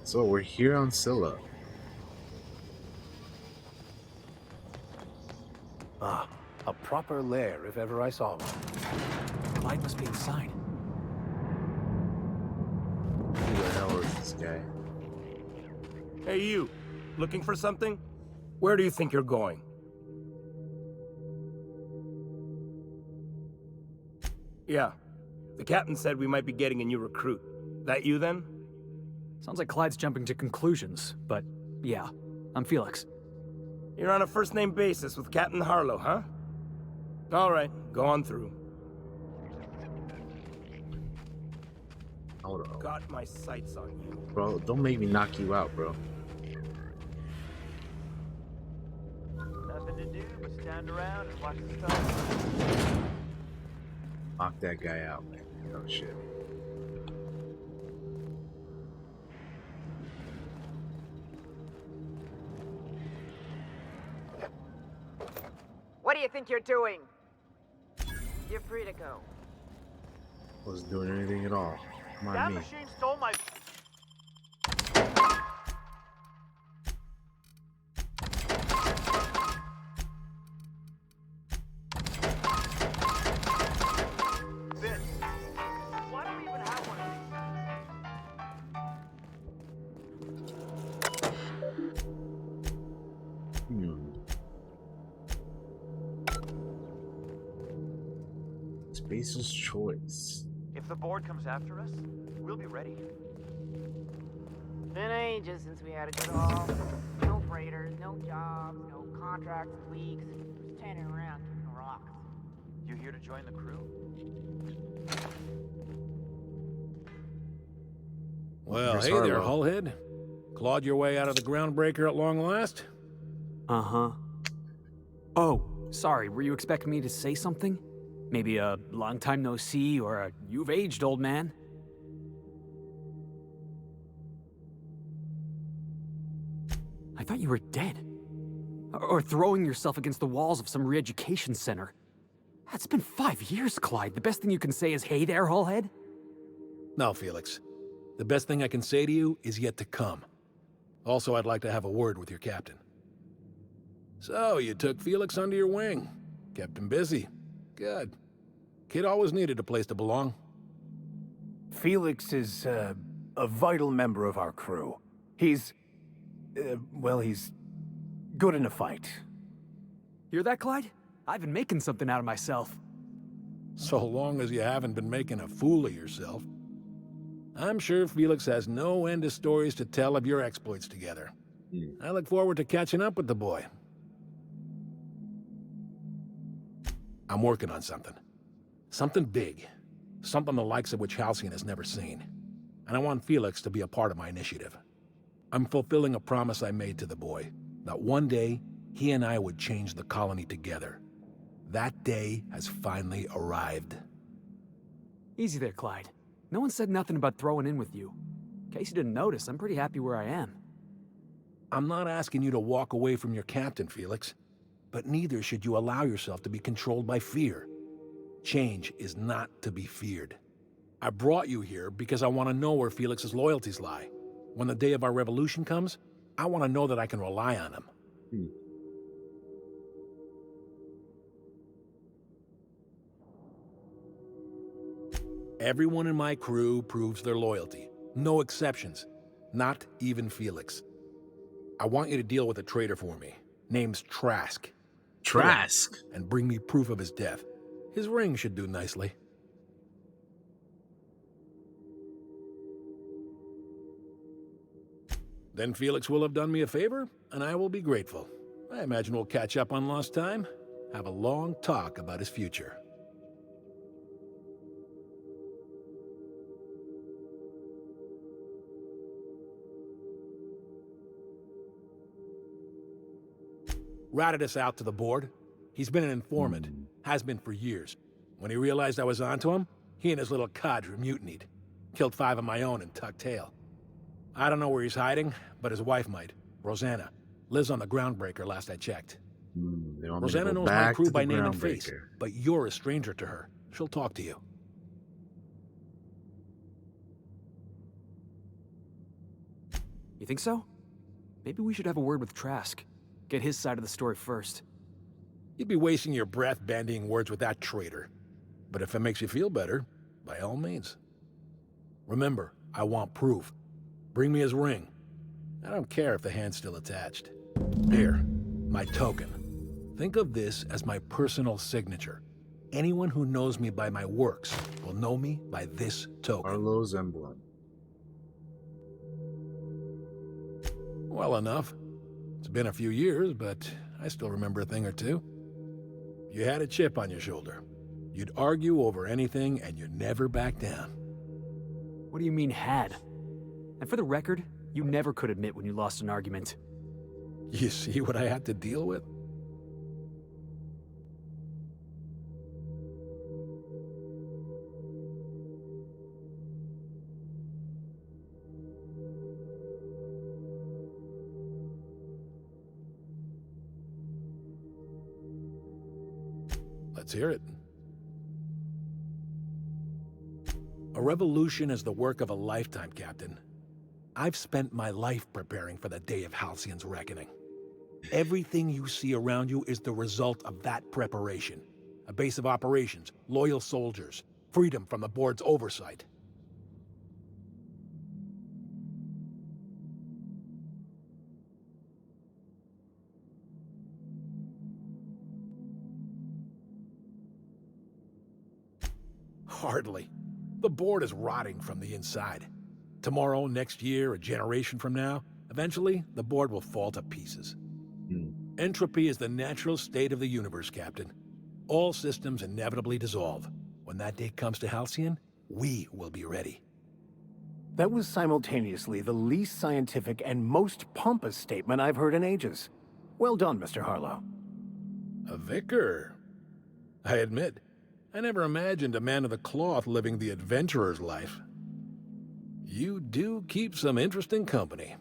So we're here on Scylla. Ah, a proper lair if ever I saw one. Clyde must be inside. Who the hell is this guy? Hey, you. Looking for something? Where do you think you're going? Yeah. The captain said we might be getting a new recruit. That you, then? Sounds like Clyde's jumping to conclusions, but yeah, I'm Felix. You're on a first-name basis with Captain Harlow, huh? All right, go on through. Hold on. Got my sights on you. Bro, don't make me knock you out, bro. Nothing to do but stand around and watch the stars. Knock that guy out, man. Oh, shit. What do you think you're doing? You're free to go. Wasn't doing anything at all. Come That on, me. machine stole my... This. Why do we even have one of these? Spacer's choice. If the board comes after us, we'll be ready. Been ages since we had a good haul. No freighters, no jobs, no contracts, weeks. Just standing around kicking rocks. You here to join the crew? Well, Miss hey there, Harlow. Hullhead. Clawed your way out of the groundbreaker at long last? Uh-huh. Oh, sorry, were you expecting me to say something? Maybe a long time no see or a you've aged, old man? I thought you were dead. Or throwing yourself against the walls of some re-education center. It's been 5 years, Clyde. The best thing you can say is, hey there, Hullhead? No, Felix. The best thing I can say to you is yet to come. Also, I'd like to have a word with your captain. So, you took Felix under your wing. Kept him busy. Good. Kid always needed a place to belong. Felix is, a vital member of our crew. He's, well, he's good in a fight. Hear that, Clyde? I've been making something out of myself. So long as you haven't been making a fool of yourself. I'm sure Felix has no end of stories to tell of your exploits together. I look forward to catching up with the boy. I'm working on something. Something big. Something the likes of which Halcyon has never seen. And I want Felix to be a part of my initiative. I'm fulfilling a promise I made to the boy, that one day, he and I would change the colony together. That day has finally arrived. Easy there, Clyde. No one said nothing about throwing in with you. In case you didn't notice, I'm pretty happy where I am. I'm not asking you to walk away from your captain, Felix. But neither should you allow yourself to be controlled by fear. Change is not to be feared. I brought you here because I want to know where Felix's loyalties lie. When the day of our revolution comes, I want to know that I can rely on him. Everyone in my crew proves their loyalty. No exceptions. Not even Felix. I want you to deal with a traitor for me. Name's Trask. Trask. And bring me proof of his death. His ring should do nicely. Then Felix will have done me a favor, and I will be grateful. I imagine we'll catch up on lost time, have a long talk about his future. Ratted us out to the board. He's been an informant. Has been for years. When he realized I was onto him, he and his little cadre mutinied. Killed 5 of my own and tucked tail. I don't know where he's hiding, but his wife might. Rosanna. Lives on the groundbreaker last I checked. They want me to Rosanna go knows my back crew to the by name and face, Groundbreaker. but you're a stranger to her. She'll talk to you. You think so? Maybe we should have a word with Trask. Get his side of the story first. You'd be wasting your breath bandying words with that traitor. But if it makes you feel better, by all means. Remember, I want proof. Bring me his ring. I don't care if the hand's still attached. Here, my token. Think of this as my personal signature. Anyone who knows me by my works will know me by this token. Arlo's emblem. Well enough. It's been a few years, but I still remember a thing or two. You had a chip on your shoulder. You'd argue over anything, and you'd never back down. What do you mean, had? And for the record, you never could admit when you lost an argument. You see what I had to deal with? Let's hear it. A revolution is the work of a lifetime, Captain. I've spent my life preparing for the day of Halcyon's reckoning. Everything you see around you is the result of that preparation. A base of operations, loyal soldiers, freedom from the board's oversight. Hardly. The board is rotting from the inside. Tomorrow, next year, a generation from now, eventually, the board will fall to pieces. Entropy is the natural state of the universe, Captain. All systems inevitably dissolve. When that day comes to Halcyon, we will be ready. That was simultaneously the least scientific and most pompous statement I've heard in ages. Well done, Mr. Harlow. A vicar? I admit, I never imagined a man of the cloth living the adventurer's life. You do keep some interesting company.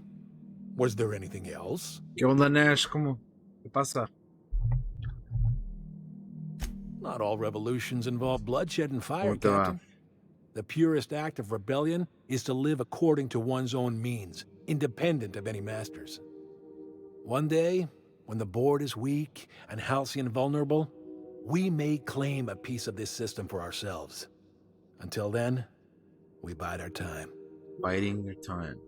Was there anything else? ¿Qué onda, Nash? ¿Cómo? ¿Qué pasa? Not all revolutions involve bloodshed and fire, ¿Cómo te va? Captain. The purest act of rebellion is to live according to one's own means, independent of any masters. One day, when the board is weak and Halcyon vulnerable, we may claim a piece of this system for ourselves. Until then, we bide our time. Biding their time.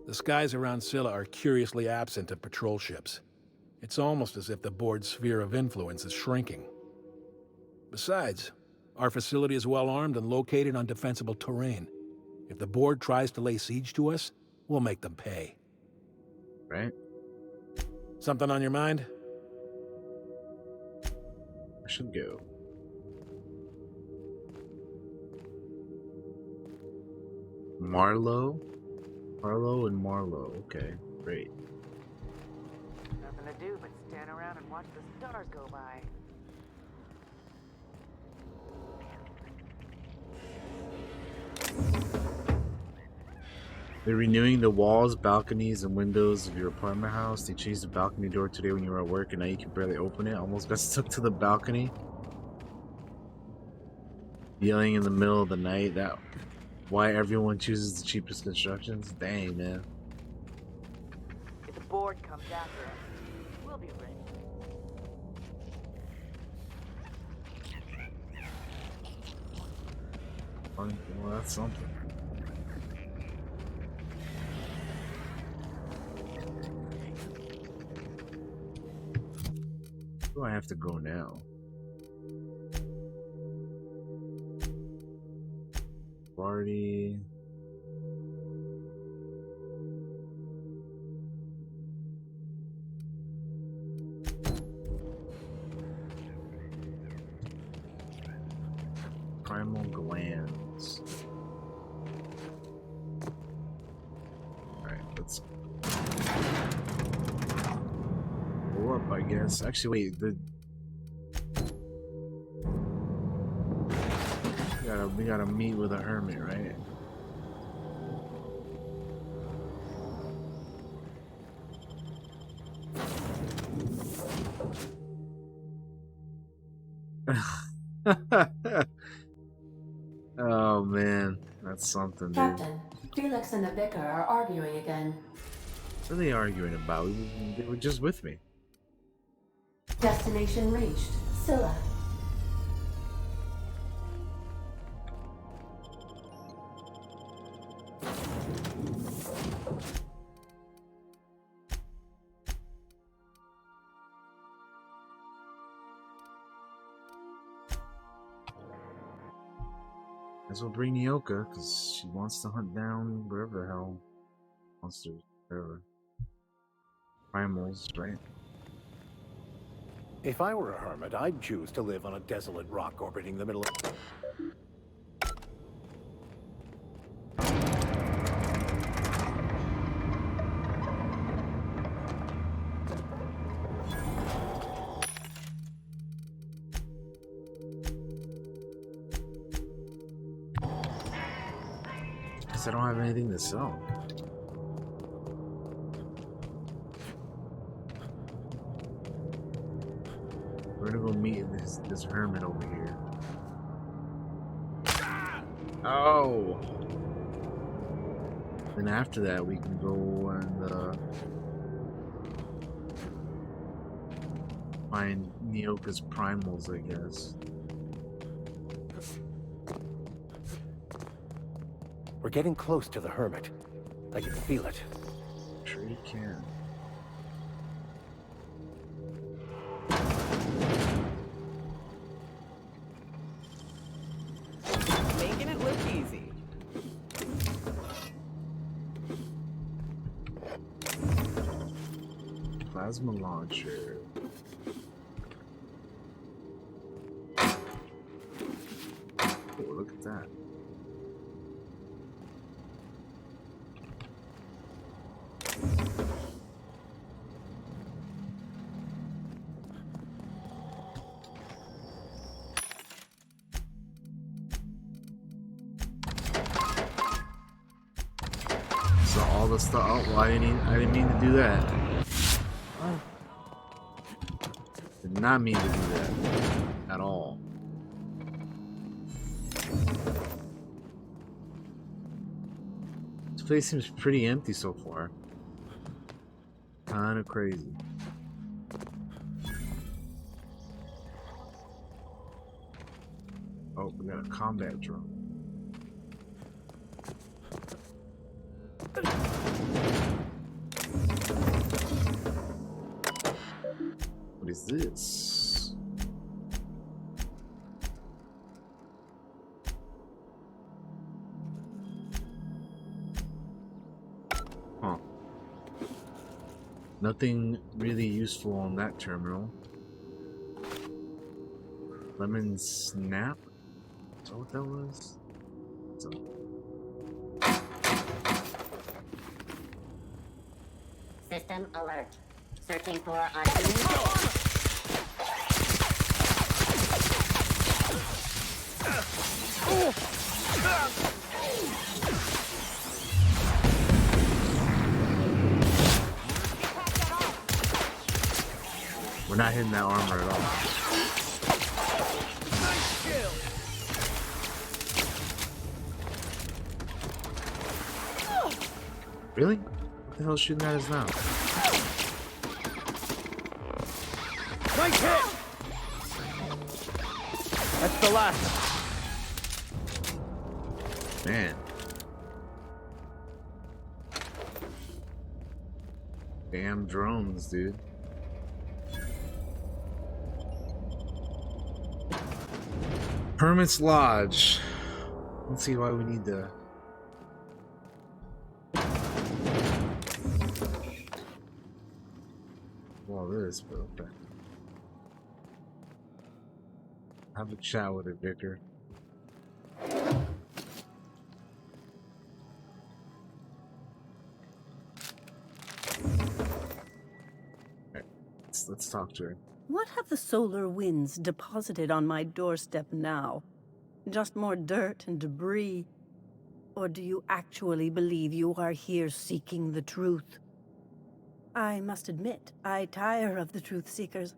The skies around Scylla are curiously absent of patrol ships. It's almost as if the board's sphere of influence is shrinking. Besides, our facility is well armed and located on defensible terrain. If the board tries to lay siege to us, we'll make them pay. Right? Something on your mind? I should go. Marlowe? Harlow and Marlowe. Okay, great. Nothing to do but stand around and watch the stars go by. They're renewing the walls, balconies, and windows of your apartment house. They changed the balcony door today when you were at work, and now you can barely open it. Almost got stuck to the balcony. Yelling in the middle of the night. That why everyone chooses the cheapest constructions. Dang, man. If the board comes after us, we'll be ready. Funny. Well, that's something. Where do I have to go now? Party. Primal glands. Alright, let's go up, I guess. Actually, wait, we gotta meet with a hermit, right? Oh man, that's something, dude. Captain, Felix and the Vicar are arguing again. What are they arguing about? They were just with me. Destination reached. Scylla. As well bring Nyoka, because she wants to hunt down wherever the hell monsters, whatever. Primals, right? If I were a hermit, I'd choose to live on a desolate rock orbiting the middle of... Because I don't have anything to sell. We're gonna go meet this hermit over here. Oh! Then after that, we can go and find Nyoka's primals, I guess. We're getting close to the hermit. I can feel it. Sure you can. Making it look easy. Plasma launcher. Oh, look at that. So all the stuff. Oh, well, I didn't mean to do that. Did not mean to do that at all. This place seems pretty empty so far. Kinda crazy. Oh, we got a combat drone. What is this? Huh. Nothing really useful on that terminal. Lemon Snap? Is that what that was? So, System alert. Searching for unknown. we're not hitting that armor at all. Really? What the hell is shooting at us now? Nice hit! That's the last. Man. Damn drones, dude. Hermit's Lodge. Let's see why we need to. Well, this, but okay. Have a chat with it, Vicar. Let's talk to her. What have the solar winds deposited on my doorstep now? Just more dirt and debris? Or do you actually believe you are here seeking the truth? I must admit, I tire of the truth seekers.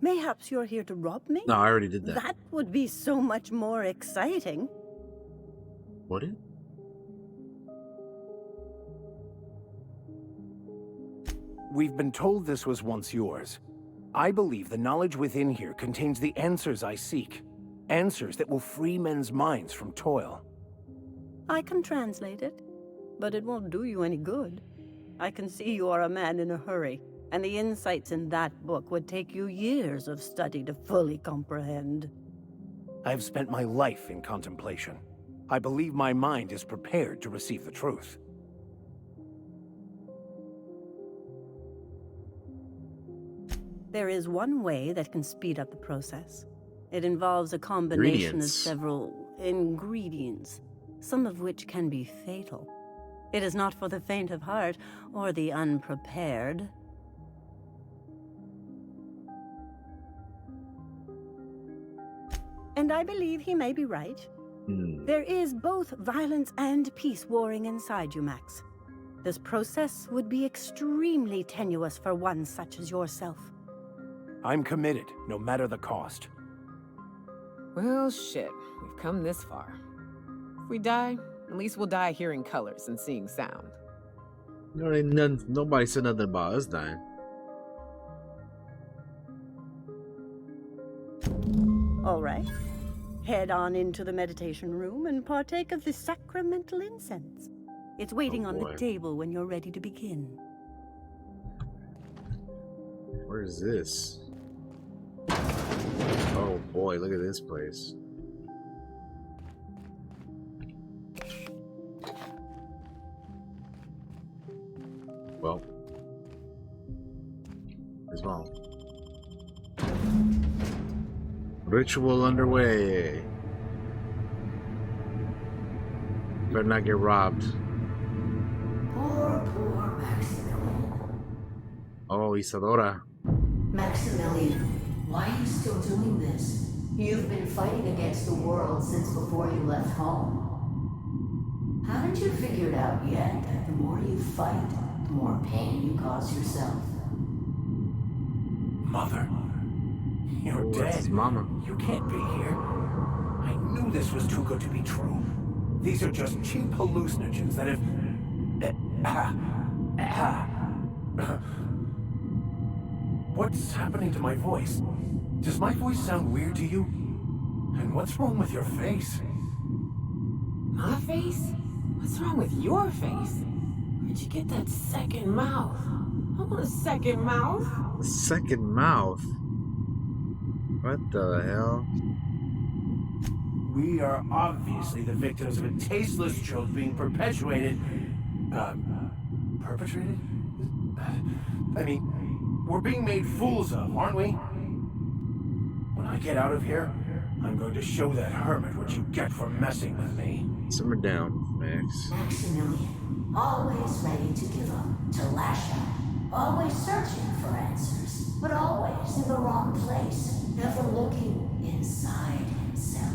Mayhaps you're here to rob me? No, I already did that. That would be so much more exciting. Would it? We've been told this was once yours. I believe the knowledge within here contains the answers I seek. Answers that will free men's minds from toil. I can translate it, but it won't do you any good. I can see you are a man in a hurry, and the insights in that book would take you years of study to fully comprehend. I've spent my life in contemplation. I believe my mind is prepared to receive the truth. There is one way that can speed up the process. It involves a combination of Ingredients. several ingredients, some of which can be fatal. It is not for the faint of heart or the unprepared. And I believe he may be right. There is both violence and peace warring inside you, Max. This process would be extremely tenuous for one such as yourself. I'm committed, no matter the cost. Well, shit. We've come this far. If we die, at least we'll die hearing colors and seeing sound. No, nobody said nothing about us dying. All right. Head on into the meditation room and partake of the sacramental incense. It's waiting on the boy. table when you're ready to begin. Where is this? Oh boy, look at this place. Well, as well. Ritual underway. Better not get robbed. Poor Maximilian. Oh, Isadora. Maximilian, why are you still doing this? You've been fighting against the world since before you left home. Haven't you figured out yet that the more you fight, the more pain you cause yourself? Mother, you're Oh, that's dead. his mama. You can't be here. I knew this was too good to be true. These are just cheap hallucinogens that have... What's happening to my voice? Does my voice sound weird to you? And what's wrong with your face? My face? What's wrong with your face? Where'd you get that second mouth? I want a second mouth. Second mouth. What the hell? We are obviously the victims of a tasteless joke being perpetuated. Perpetrated? I mean, we're being made fools of, aren't we? When I get out of here, I'm going to show that hermit what you get for messing with me. Simmer down, Max. Maximilian, always ready to give up, to lash out, always searching for answers, but always in the wrong place, never looking inside himself.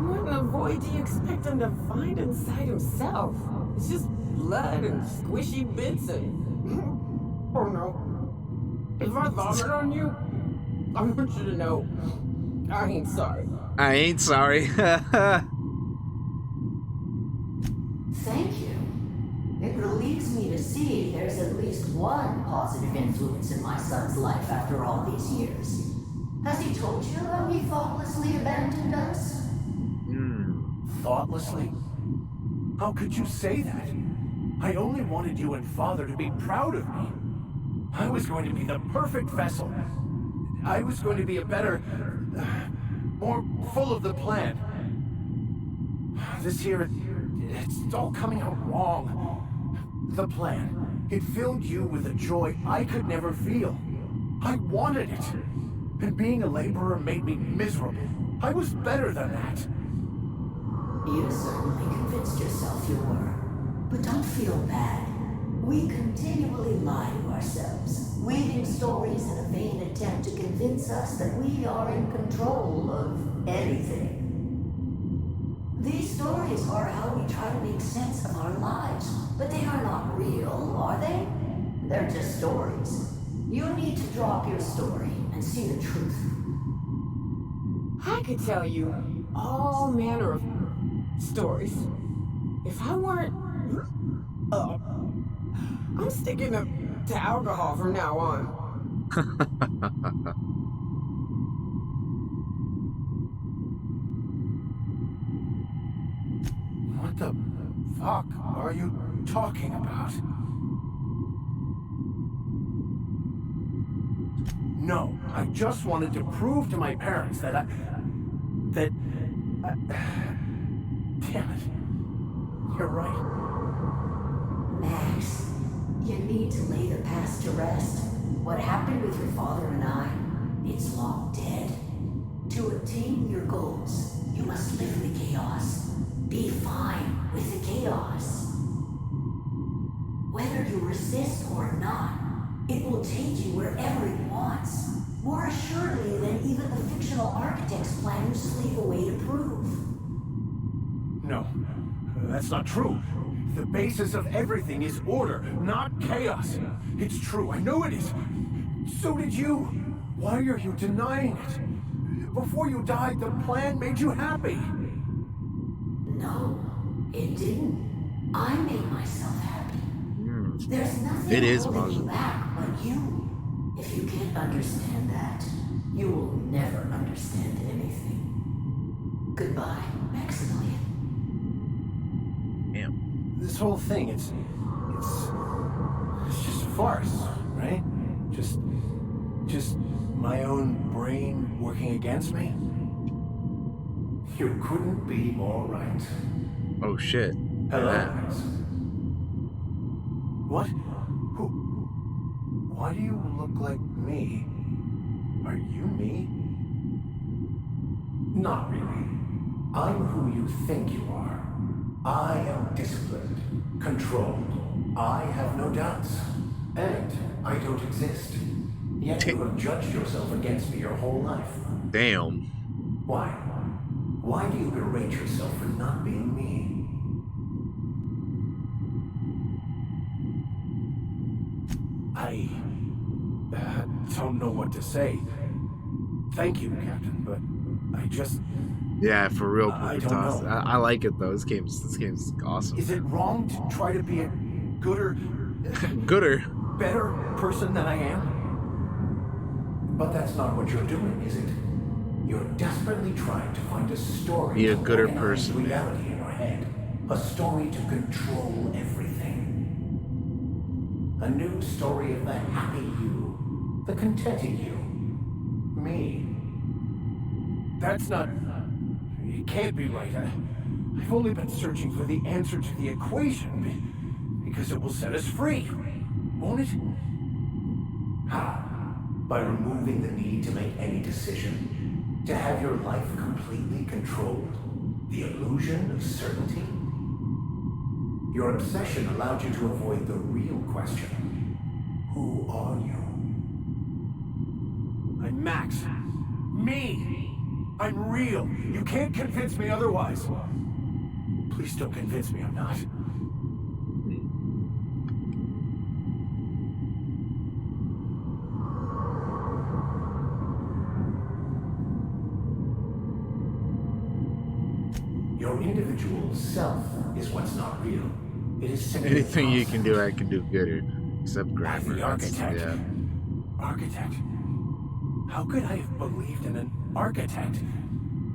What in the void do you expect him to find inside himself? It's just blood and squishy bits and... Oh no. If I vomit on you, I want you to know I ain't sorry. I ain't sorry. Thank you. It relieves me to see there's at least one positive influence in my son's life after all these years. Has he told you how he thoughtlessly abandoned us? Thoughtlessly? How could you say that? I only wanted you and Father to be proud of me. I was going to be the perfect vessel. I was going to be a better... more full of the plan. This here, it's all coming out wrong. The plan, it filled you with a joy I could never feel. I wanted it. And being a laborer made me miserable. I was better than that. You certainly convinced yourself you were. But don't feel bad. We continually lie to ourselves, weaving stories in a vain attempt to convince us that we are in control of anything. These stories are how we try to make sense of our lives, but they are not real, are they? They're just stories. You need to drop your story and see the truth. I could tell you all manner of stories. If I weren't I'm sticking to alcohol from now on. What the fuck are you talking about? No, I just wanted to prove to my parents that damn it. You're right. Max, you need to lay the past to rest. What happened with your father and I, it's long dead. To attain your goals, you must live in the chaos. Be fine with the chaos. Whether you resist or not, it will take you wherever it wants. More assuredly than even the fictional architect's plan you slave away to prove. No, that's not true. The basis of everything is order, not chaos. It's true, I know it is. So did you. Why are you denying it? Before you died, the plan made you happy. No, it didn't. I made myself happy. There's nothing It is holding you possible. back but you. If you can't understand that, you will never understand anything. Goodbye, Maximilian. Damn. This whole thing, it's just a farce, right? Just my own brain working against me? You couldn't be more right. Oh shit. Hello, Yeah. Max. What? Who? Why do you look like me? Are you me? Not really. I'm who you think you are. I am disciplined, controlled. I have no doubts. And I don't exist. Yet you have judged yourself against me your whole life. Damn. Why? Why do you berate yourself for not being me? I don't know what to say. Thank you, Captain, but I just... Yeah, for real. I Pooper don't Toss. know. I like it though. This game's awesome. Is it wrong to try to be a gooder, Gooder. better person than I am? But that's not what you're doing, is it? You're desperately trying to find a story Be a to gooder organize person, reality in your head. A story to control everything. A new story of the happy you, the contented you. Me. That's not... It can't be right. I've only been searching for the answer to the equation because it will set us free, won't it? How? By removing the need to make any decision? To have your life completely controlled? The illusion of certainty? Your obsession allowed you to avoid the real question. Who are you? I'm Max. Me! I'm real. You can't convince me otherwise. Please don't convince me I'm not. Your individual self is what's not real. It is simply Anything you a can do, I can do gooder. Except grammar. the That's- architect. Yeah. Architect? How could I have believed in an architect?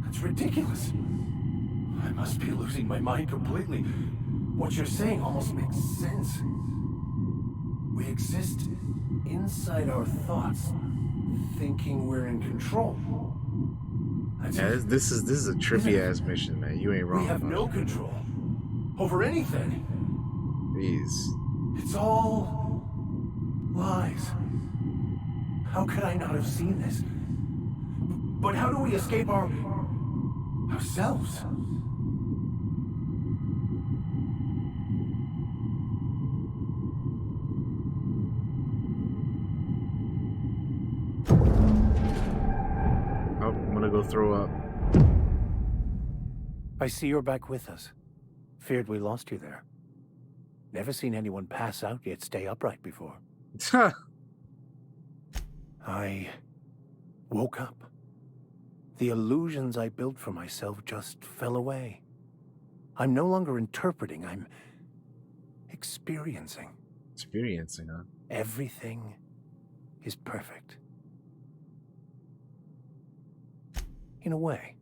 That's ridiculous. I must be losing my mind completely. What you're saying almost makes sense. We exist inside our thoughts, thinking we're in control. That's Yeah, it. this is a trippy ass mission, man. You ain't wrong. We have about no it. control over anything. Jeez. It's all lies. How could I not have seen this? But how do we escape ourselves? Oh, I'm gonna go throw up. I see you're back with us. Feared we lost you there. Never seen anyone pass out yet stay upright before. I woke up. The illusions I built for myself just fell away. I'm no longer interpreting, I'm experiencing. Experiencing, huh? Everything is perfect. In a way.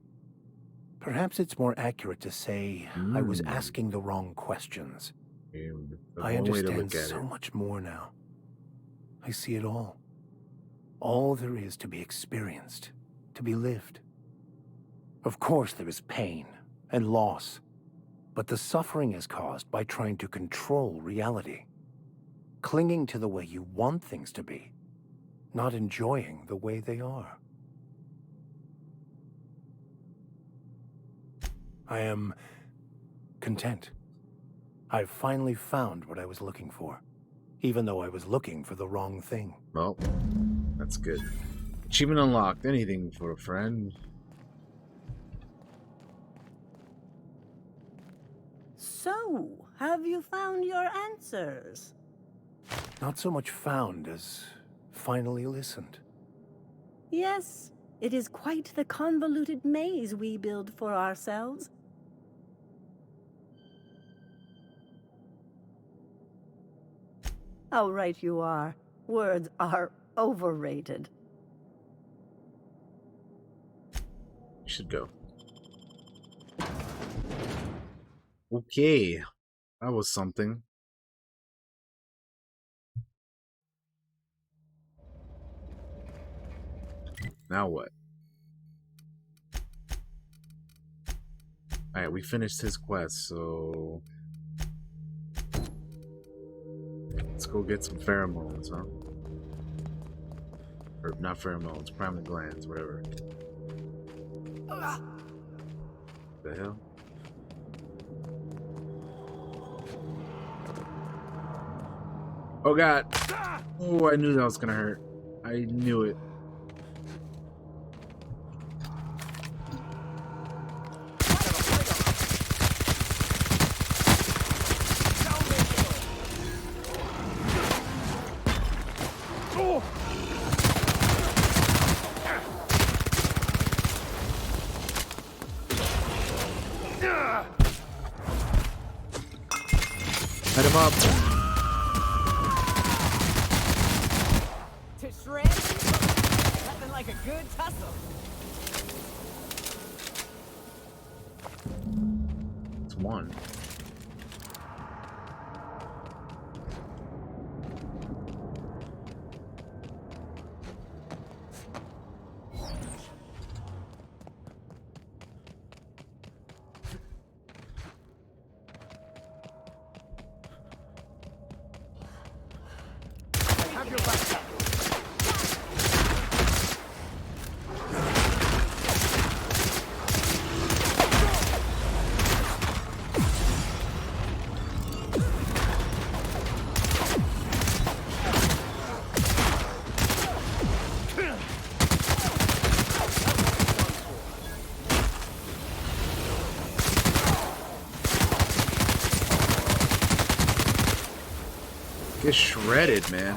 Perhaps it's more accurate to say I was asking the wrong questions. I understand so much more now. I see it all. All there is to be experienced, to be lived. Of course there is pain and loss, but the suffering is caused by trying to control reality, clinging to the way you want things to be, not enjoying the way they are. I am content. I've finally found what I was looking for, even though I was looking for the wrong thing. Well, that's good. Achievement unlocked. Anything for a friend. So, have you found your answers? Not so much found as finally listened. Yes, it is quite the convoluted maze we build for ourselves. How right you are. Words are overrated. You should go. Okay. That was something. Now what? Alright, we finished his quest, so... let's go get some pheromones, huh? Or not pheromones, primal glands, whatever. The hell? Oh god! Oh, I knew that was gonna hurt. I knew it. Head him up. To shred? Nothing like a good tussle. It's one. Get shredded, man.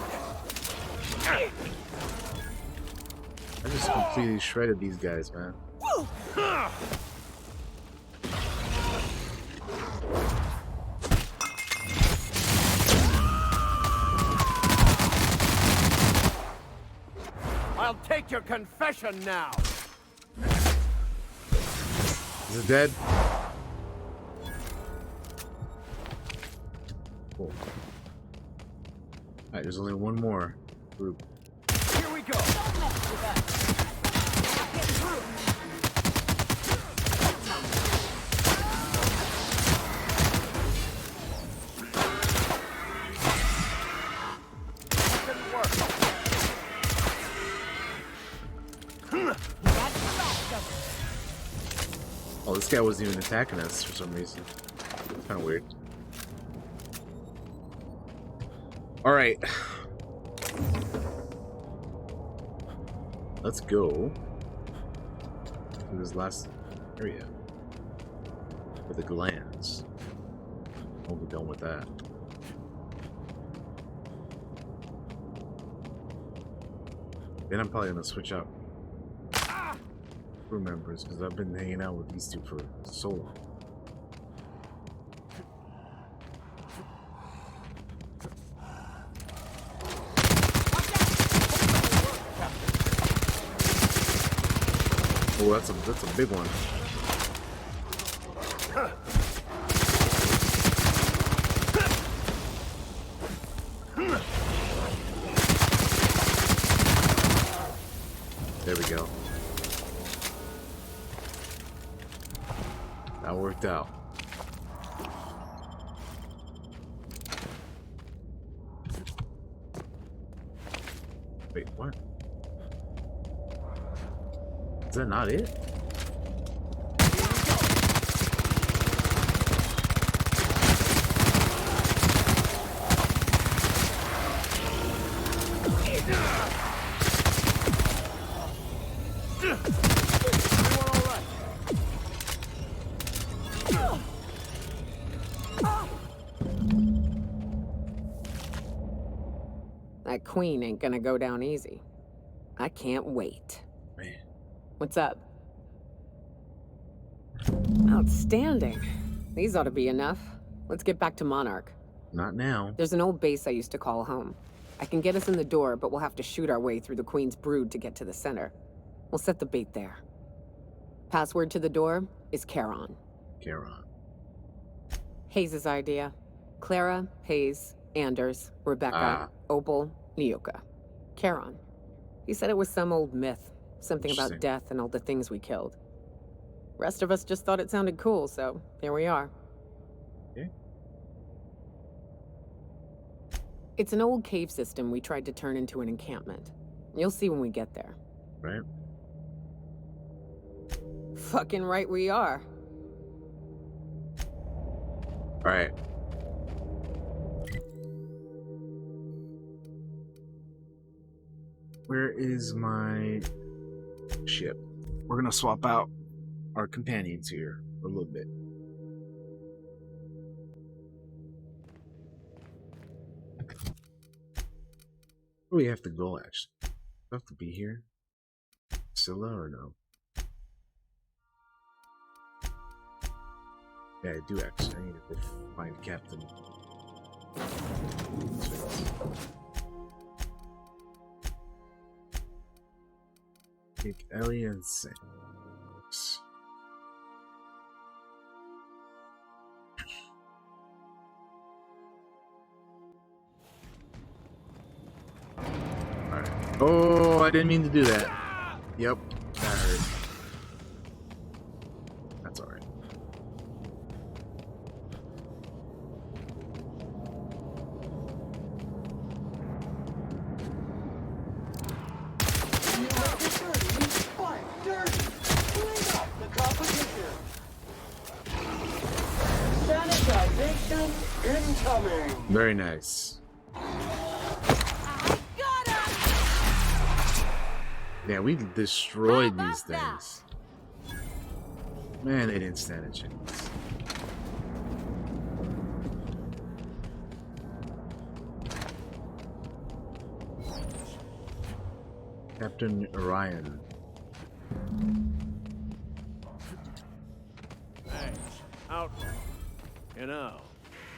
I just completely shredded these guys, man. I'll take your confession now. Is it dead? Cool. Alright, there's only one more group. Here we go. Don't mess with us. Not getting through. Oh, this guy wasn't even attacking us for some reason. Kind of weird. Alright. Let's go to this last area for the glands. We'll be done with that. Then I'm probably gonna switch out crew members because I've been hanging out with these two for so long. Oh, that's a big one. There we go. That worked out. Wait, what? Is that not it? That queen ain't gonna go down easy. I can't wait. Man. What's up? Outstanding. These ought to be enough. Let's get back to Monarch. Not now. There's an old base I used to call home. I can get us in the door, but we'll have to shoot our way through the Queen's brood to get to the center. We'll set the bait there. Password to the door is Charon. Charon. Hayes' idea. Clara, Hayes, Anders, Rebecca, Opal, Nyoka. Charon. He said it was some old myth. Something about death and all the things we killed. Rest of us just thought it sounded cool, so here we are. Okay. It's an old cave system we tried to turn into an encampment. You'll see when we get there. Right. Fucking right we are. Alright. Where is my ship? We're gonna swap out our companions here for a little bit. Where do we have to go, actually? Do we have to be here? Scylla or no? Yeah, I do actually. I need to go find Captain. Take Ellie and Sans. Alright. Oh, I didn't mean to do that. Yep, that hurt. That's alright. Very nice. Yeah, we destroyed these things. Man, they didn't stand a chance. Captain Orion. Thanks. Out. You know,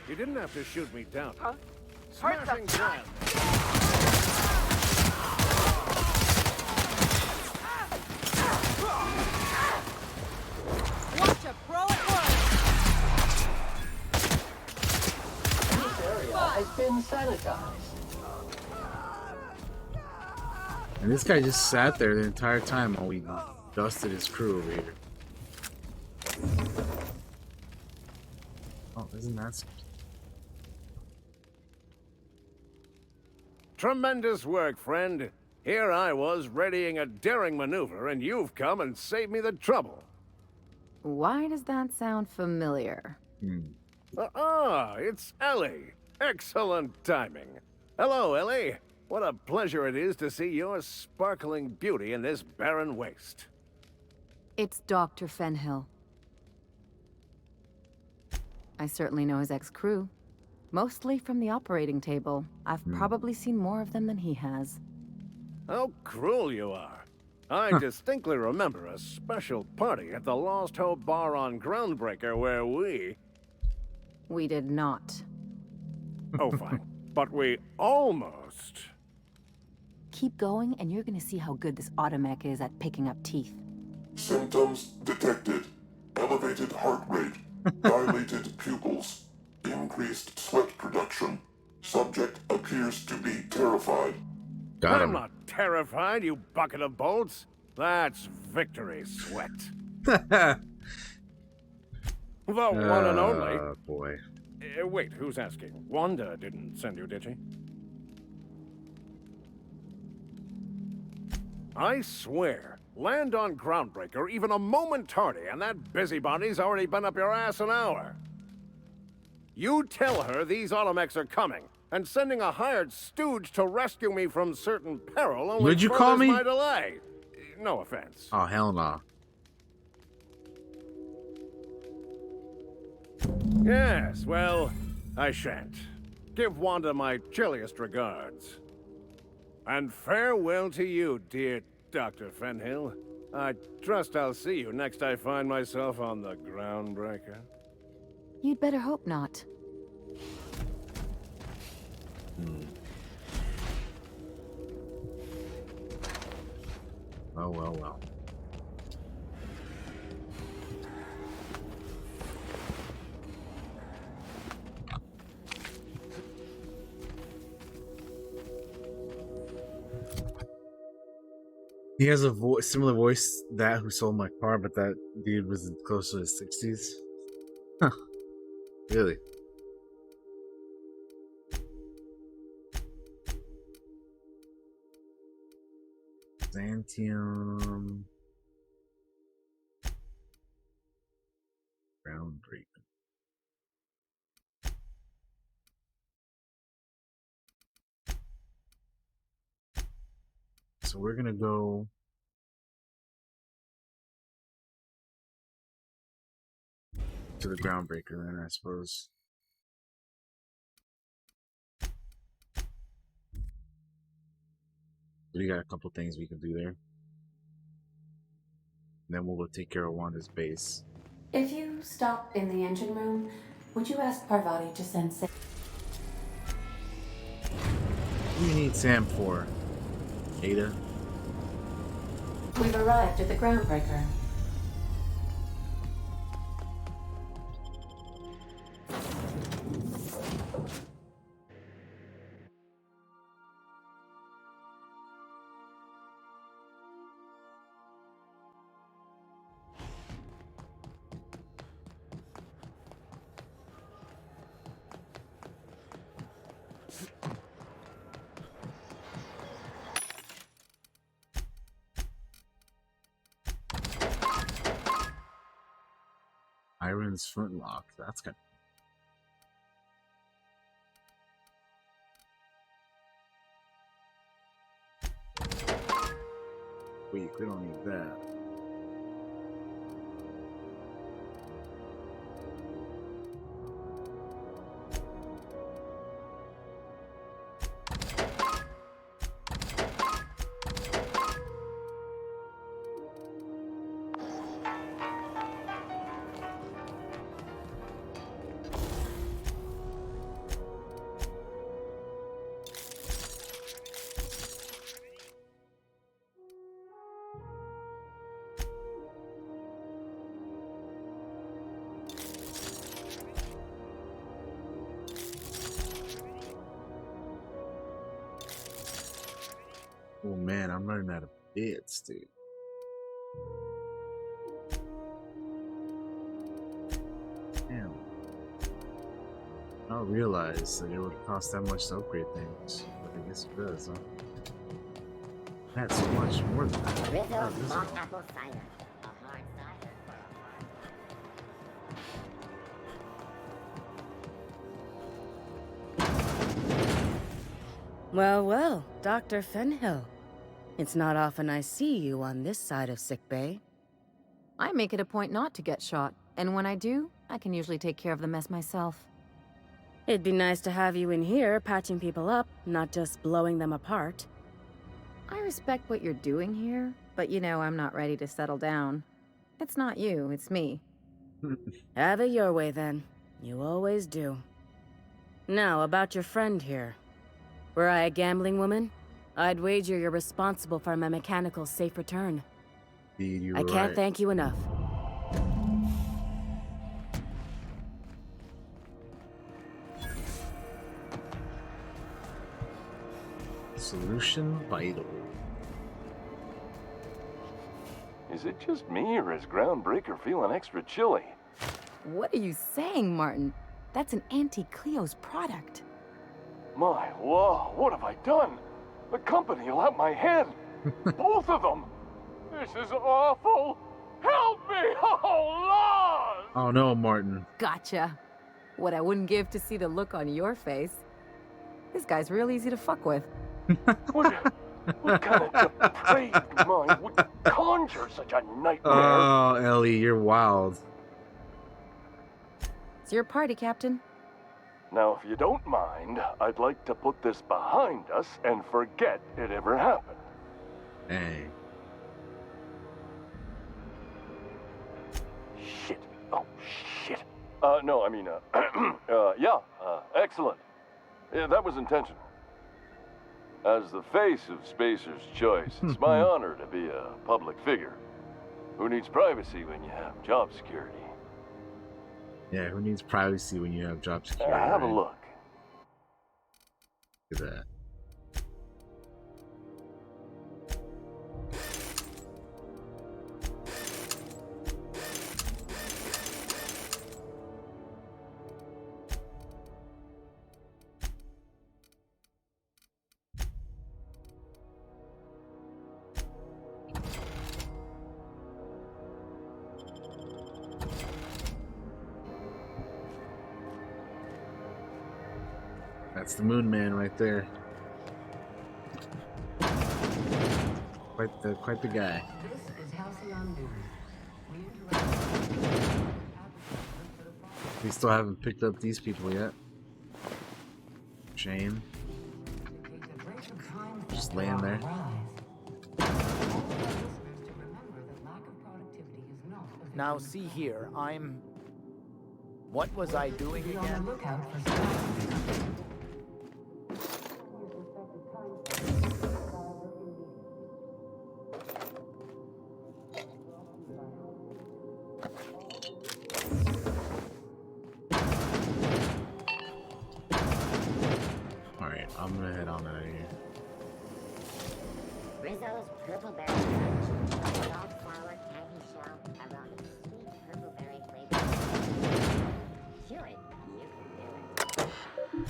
you didn't have to shoot me down. Huh? Smashing grand. Watch a pro at work! This area has been sanitized. And this guy just sat there the entire time while we dusted his crew over here. Oh, isn't that something? Tremendous work, friend. Here I was readying a daring maneuver, and you've come and saved me the trouble. Why does that sound familiar? It's Ellie. Excellent timing. Hello, Ellie. What a pleasure it is to see your sparkling beauty in this barren waste. It's Dr. Fenhill. I certainly know his ex-crew. Mostly from the operating table. I've probably seen more of them than he has. How cruel you are. I distinctly remember a special party at the Lost Hope Bar on Groundbreaker where we... We did not. Oh, fine. But we almost... Keep going, and you're gonna see how good this automech is at picking up teeth. Symptoms detected. Elevated heart rate, dilated pupils, increased sweat production. Subject appears to be terrified. Got I'm him. not terrified, you bucket of bolts. That's victory sweat. The one and only. Boy. Wait, who's asking? Wanda didn't send you, did she? I swear, land on Groundbreaker even a moment tardy, and that busybody's already been up your ass an hour. You tell her these automechs are coming, and sending a hired stooge to rescue me from certain peril only Would you call furthers me? my delay. No offense. Oh, hell no. Yes, well, I shan't. Give Wanda my chilliest regards. And farewell to you, dear Dr. Fenhill. I trust I'll see you next I find myself on the Groundbreaker. You'd better hope not. Oh, well, well. He has a similar voice that who sold my car, but that dude was close to his 60s. Huh. Really? Xantium. Groundbreaker. So we're gonna go to the Groundbreaker then, I suppose. We got a couple things we can do there. And then we'll go take care of Wanda's base. If you stop in the engine room, would you ask Parvati to send Sam? What do you need Sam for? Ada? We've arrived at the Groundbreaker. Iron's flintlock. That's good. Wait, we don't need that. Oh man, I'm running out of bits, dude. Damn. I don't realize that it would cost that much to upgrade things, but I guess it does, huh? That's so much more than that. Rizzo Long Apple Cider. A hard cider for a hard... Well, well, Dr. Fenhill. It's not often I see you on this side of sickbay. I make it a point not to get shot, and when I do, I can usually take care of the mess myself. It'd be nice to have you in here patching people up, not just blowing them apart. I respect what you're doing here, but you know I'm not ready to settle down. It's not you, it's me. Have it your way, then. You always do. Now, about your friend here. Were I a gambling woman, I'd wager you're responsible for my mechanical safe return. Indeed, you I were can't right. thank you enough. Solution vital. Is it just me, or is Groundbreaker feeling extra chilly? What are you saying, Martin? That's an Auntie Cleo's product. My law, what have I done? The company will have my head. Both of them. This is awful. Help me! Oh, Lord! Oh no, Martin. Gotcha. What I wouldn't give to see the look on your face. This guy's real easy to fuck with. What kind of depraved mind would conjure such a nightmare? Oh, Ellie, you're wild. It's your party, Captain. Now, if you don't mind, I'd like to put this behind us and forget it ever happened. Hey. Shit. Oh, shit. No, I mean, yeah, excellent. Yeah, that was intentional. As the face of Spacer's Choice, it's my honor to be a public figure. Who needs privacy when you have job security? Yeah, who needs privacy when you have job security? Have a right? look. Look at that. That's the Moon Man right there. Quite the guy. We still haven't picked up these people yet. Shame. Just laying there. Now see here, what was I doing again? Alright, I'm gonna head on out of here. Rizzo's Purple Berry Punch. Soft flour candy shell around a sweet purple berry flavor. Chew it. You can do it.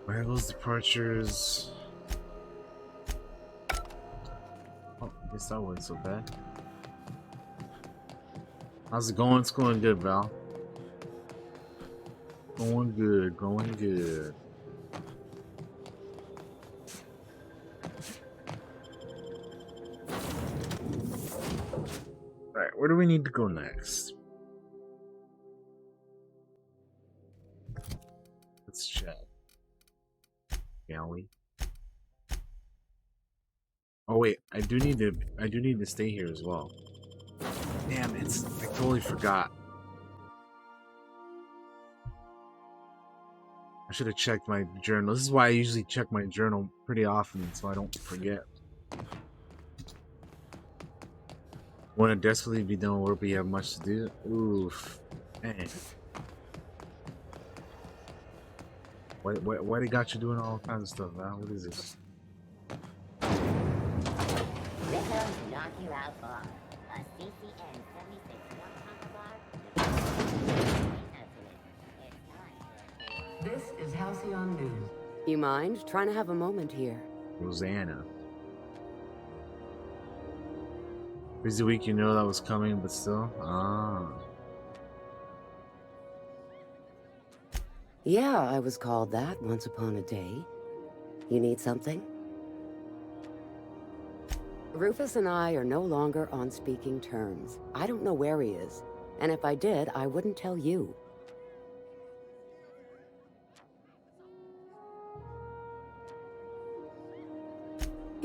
Where are those departures? Oh, I guess that wasn't so bad. How's it going? It's going good, Val. Going good, going good. Alright, where do we need to go next? Let's check. Shall we? Oh wait, I do need to stay here as well. Damn, I totally forgot. I should have checked my journal. This is why I usually check my journal pretty often, so I don't forget. Want to desperately be done with work, but you have much to do? Oof. Man. Why they got you doing all kinds of stuff, man? What is this? Rizzo's knock you out bar. A CCN 76 This is Halcyon News. You mind trying to have a moment here? Rosanna. Busy week, you know that was coming, but still? Ah. Yeah, I was called that once upon a day. You need something? Rufus and I are no longer on speaking terms. I don't know where he is, and if I did, I wouldn't tell you.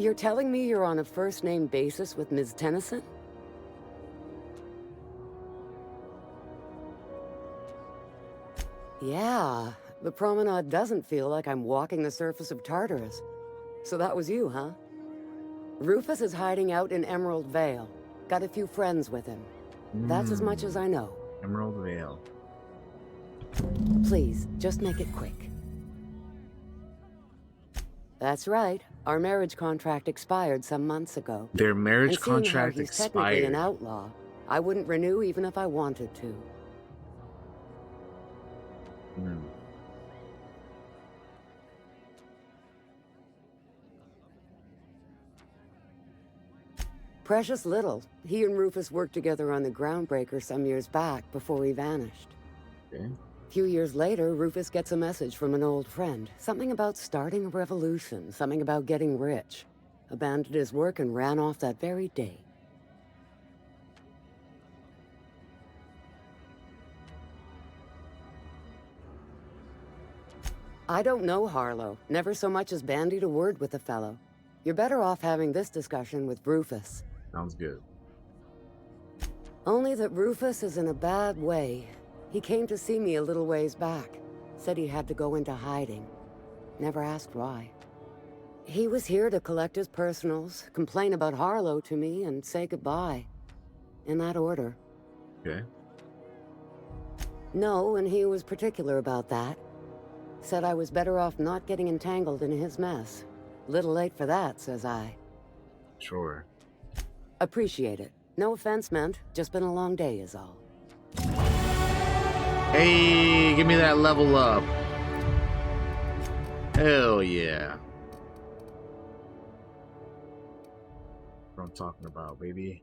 You're telling me you're on a first-name basis with Ms. Tennyson? Yeah, the promenade doesn't feel like I'm walking the surface of Tartarus. So that was you, huh? Rufus is hiding out in Emerald Vale. Got a few friends with him. That's as much as I know. Emerald Vale. Please, just make it quick. That's right. Our marriage contract expired some months ago. Their marriage And seeing how contract he's technically an expired. outlaw, I wouldn't renew even if I wanted to. Hmm. Precious little. He and Rufus worked together on the Groundbreaker some years back before he vanished. Okay. A few years later, Rufus gets a message from an old friend. Something about starting a revolution, something about getting rich. Abandoned his work and ran off that very day. I don't know Harlow. Never so much as bandied a word with the fellow. You're better off having this discussion with Rufus. Sounds good. Only that Rufus is in a bad way. He came to see me a little ways back. Said he had to go into hiding. Never asked why. He was here to collect his personals, complain about Harlow to me, and say goodbye. In that order. Okay. No, and he was particular about that. Said I was better off not getting entangled in his mess. Little late for that, says I. Sure. Appreciate it. No offense meant, just been a long day is all. Hey, give me that level up. Hell yeah. What I'm talking about, baby.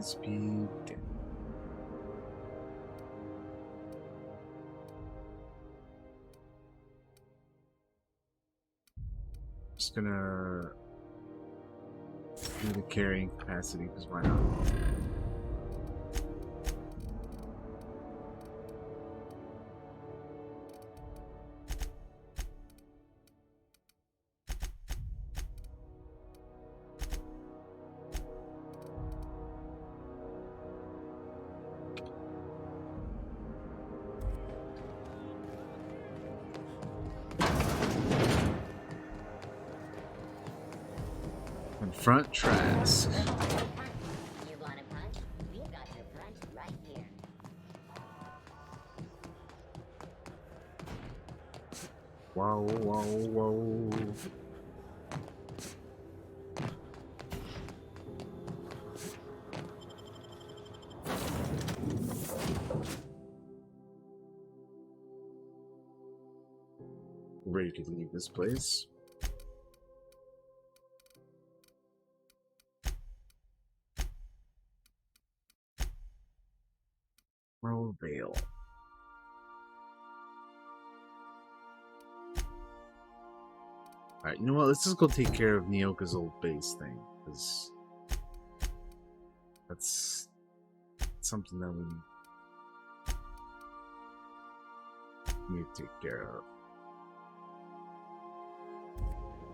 Speed. Just gonna do the carrying capacity because why not? Front Trask. You want a punch? We got your punch right here. Whoa, whoa, whoa. Ready to leave this place. Emerald Vale. Alright, you know what? Let's just go take care of Nyoka's old base thing, because that's something that we need to take care of.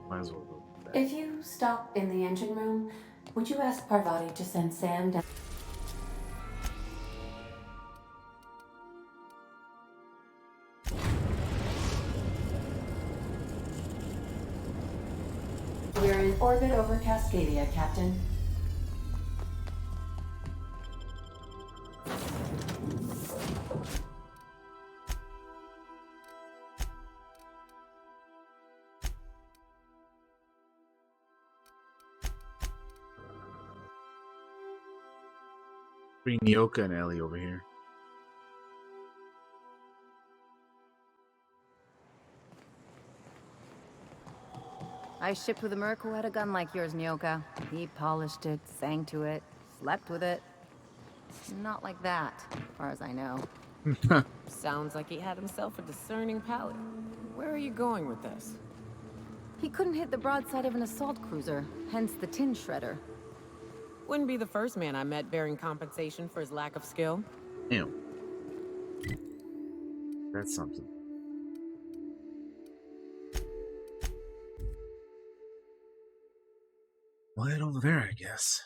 Might as well go do that. If you stop in the engine room, would you ask Parvati to send Sam down? We're in orbit over Cascadia, Captain. Bring Nyoka and Ellie over here. I shipped with a merc who had a gun like yours, Nyoka. He polished it, sang to it, slept with it. Not like that, as far as I know. Sounds like he had himself a discerning palate. Where are you going with this? He couldn't hit the broadside of an assault cruiser, hence the tin shredder. Wouldn't be the first man I met bearing compensation for his lack of skill. Ew. That's something. Well, head over there, I guess.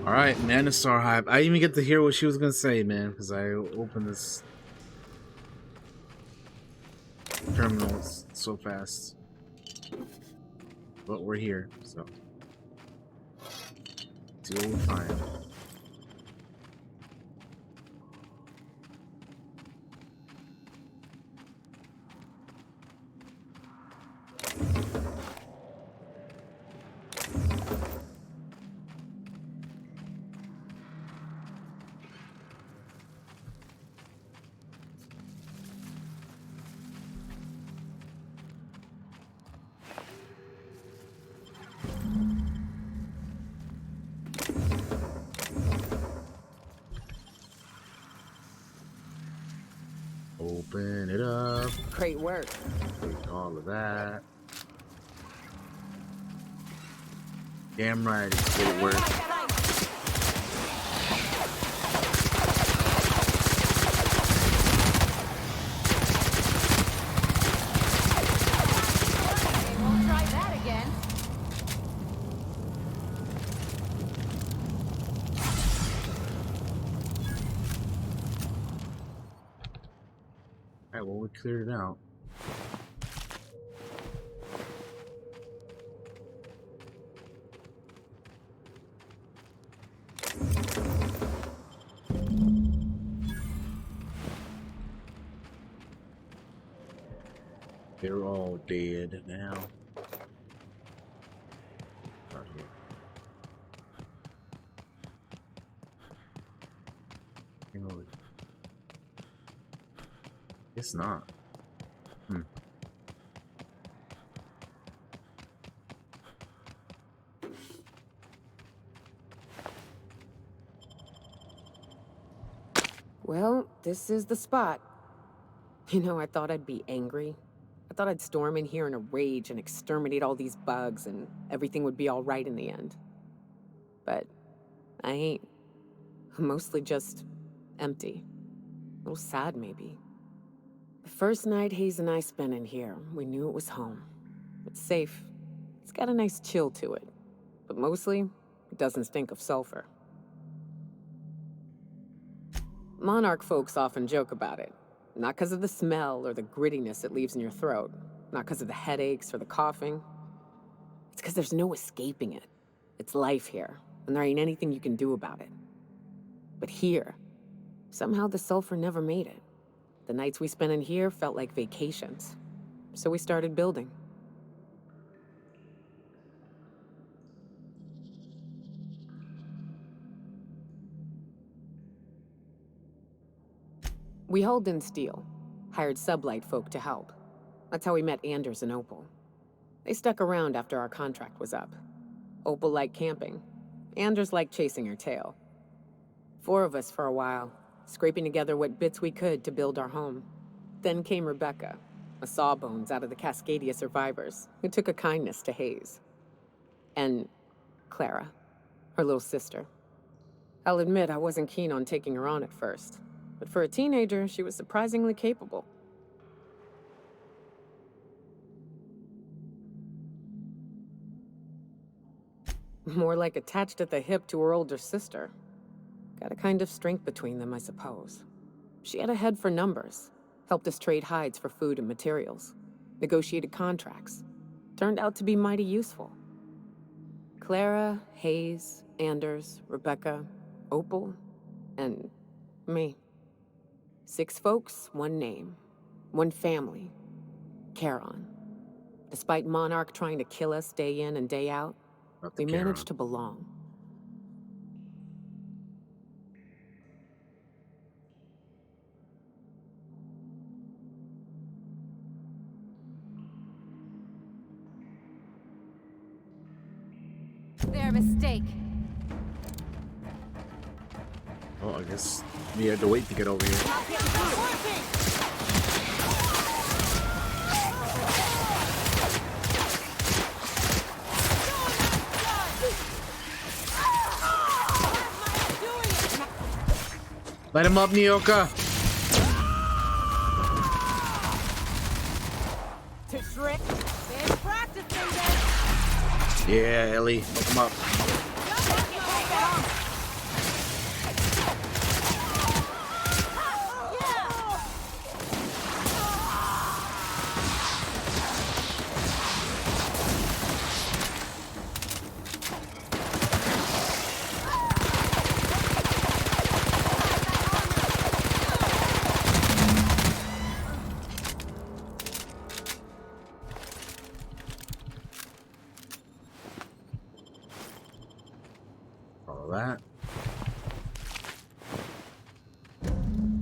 Alright, Nanostar Hive. I didn't even get to hear what she was gonna say, man, because I opened this terminal so fast. But we're here, so. See what we find. Open it up. Great work. Take all of that. Damn right, it's great work. Won't try that again. Alright, well, we cleared it out. They're all dead now. Right here. You know, it's not. Well, this is the spot. You know, I thought I'd be angry. I thought I'd storm in here in a rage and exterminate all these bugs and everything would be all right in the end. But I ain't. I'm mostly just empty. A little sad, maybe. The first night Hayes and I spent in here, we knew it was home. It's safe. It's got a nice chill to it. But mostly, it doesn't stink of sulfur. Monarch folks often joke about it. Not because of the smell or the grittiness it leaves in your throat. Not because of the headaches or the coughing. It's because there's no escaping it. It's life here, and there ain't anything you can do about it. But here, somehow the sulfur never made it. The nights we spent in here felt like vacations. So we started building. We hauled in steel, hired sublight folk to help. That's how we met Anders and Opal. They stuck around after our contract was up. Opal liked camping. Anders liked chasing her tail. 4 of us for a while, scraping together what bits we could to build our home. Then came Rebecca, a sawbones out of the Cascadia survivors, who took a kindness to Hayes. And Clara, her little sister. I'll admit I wasn't keen on taking her on at first. But for a teenager, she was surprisingly capable. More like attached at the hip to her older sister. Got a kind of strength between them, I suppose. She had a head for numbers, helped us trade hides for food and materials, negotiated contracts. Turned out to be mighty useful. Clara, Hayes, Anders, Rebecca, Opal, and Me. 6 folks, 1 name. 1 family. Charon. Despite Monarch trying to kill us day in and day out, we managed to belong. Their mistake. Oh, I guess we had to wait to get over here. Light him up, Nyoka. To Shriek. There's practice, baby. Yeah, Ellie, hook him up.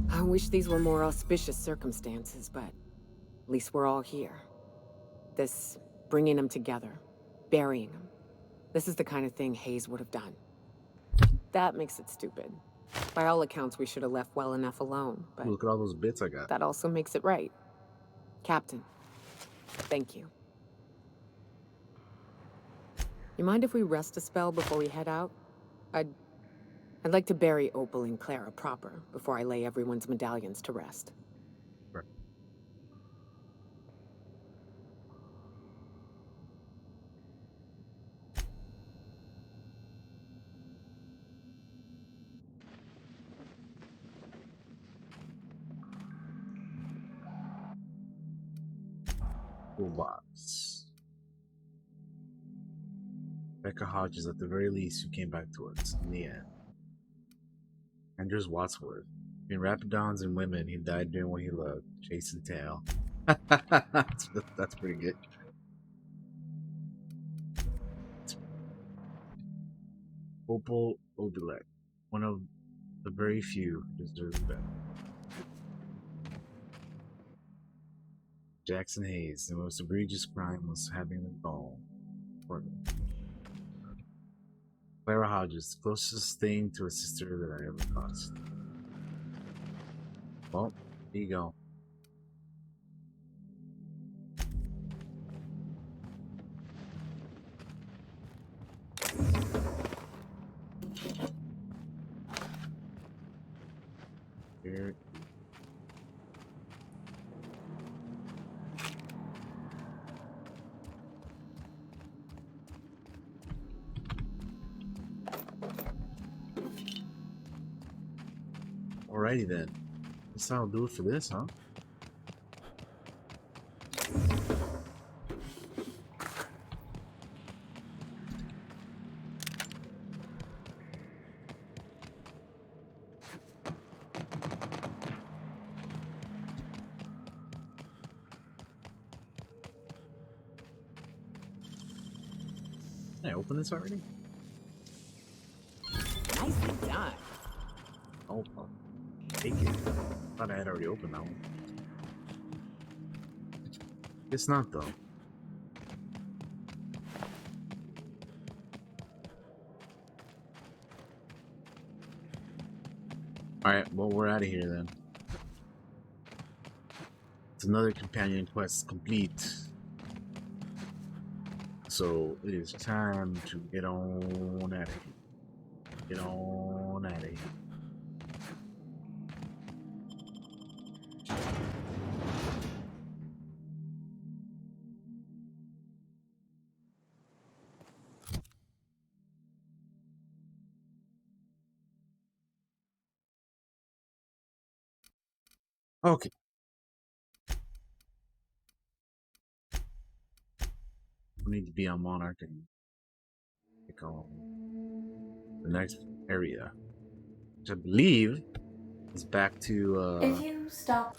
I wish these were more auspicious circumstances, but at least we're all here. This bringing them together, burying them. This is the kind of thing Hayes would have done. That makes it stupid. By all accounts, we should have left well enough alone, but Look at all those bits I got. that also makes it right. Captain, thank you. You mind if we rest a spell before we head out? I'd like to bury Opal and Clara proper before I lay everyone's medallions to rest. Right. Toolbox. Becca Hodges, at the very least, who came back to us in the end. Andrews Wadsworth. In Rapidons and women, he died doing what he loved, chasing tail. That's pretty good. Opal Obilek, one of the very few who deserves better. Jackson Hayes, the most egregious crime was having a ball. Clara Hodges, the closest thing to a sister that I ever crossed. Well, here you go. Here. Alrighty then. Guess that'll do it for this, huh? Can I open this already? Nicely done. Oh, take it. Thought I had already opened that one. Guess not, though. Alright, well, we're out of here then. It's another companion quest complete. So it is time to get on out of here. Get on out of here. Okay. We need to be on Monarch and pick on the next area, which I believe It's back to, If you stop.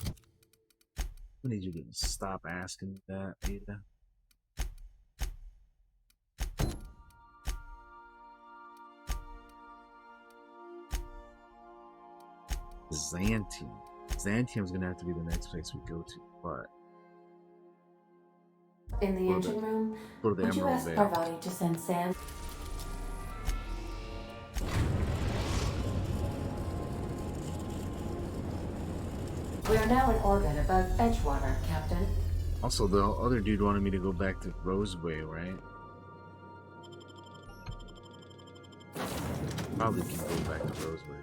I need you to stop asking that, Ada. Xantium. Xantium's gonna have to be the next place we go to, but In the engine room, go to the would you Emerald ask Vale. Parvati to send Sam? We are now in orbit above Edgewater, Captain. Also, the other dude wanted me to go back to Roseway, right? Probably can go back to Roseway.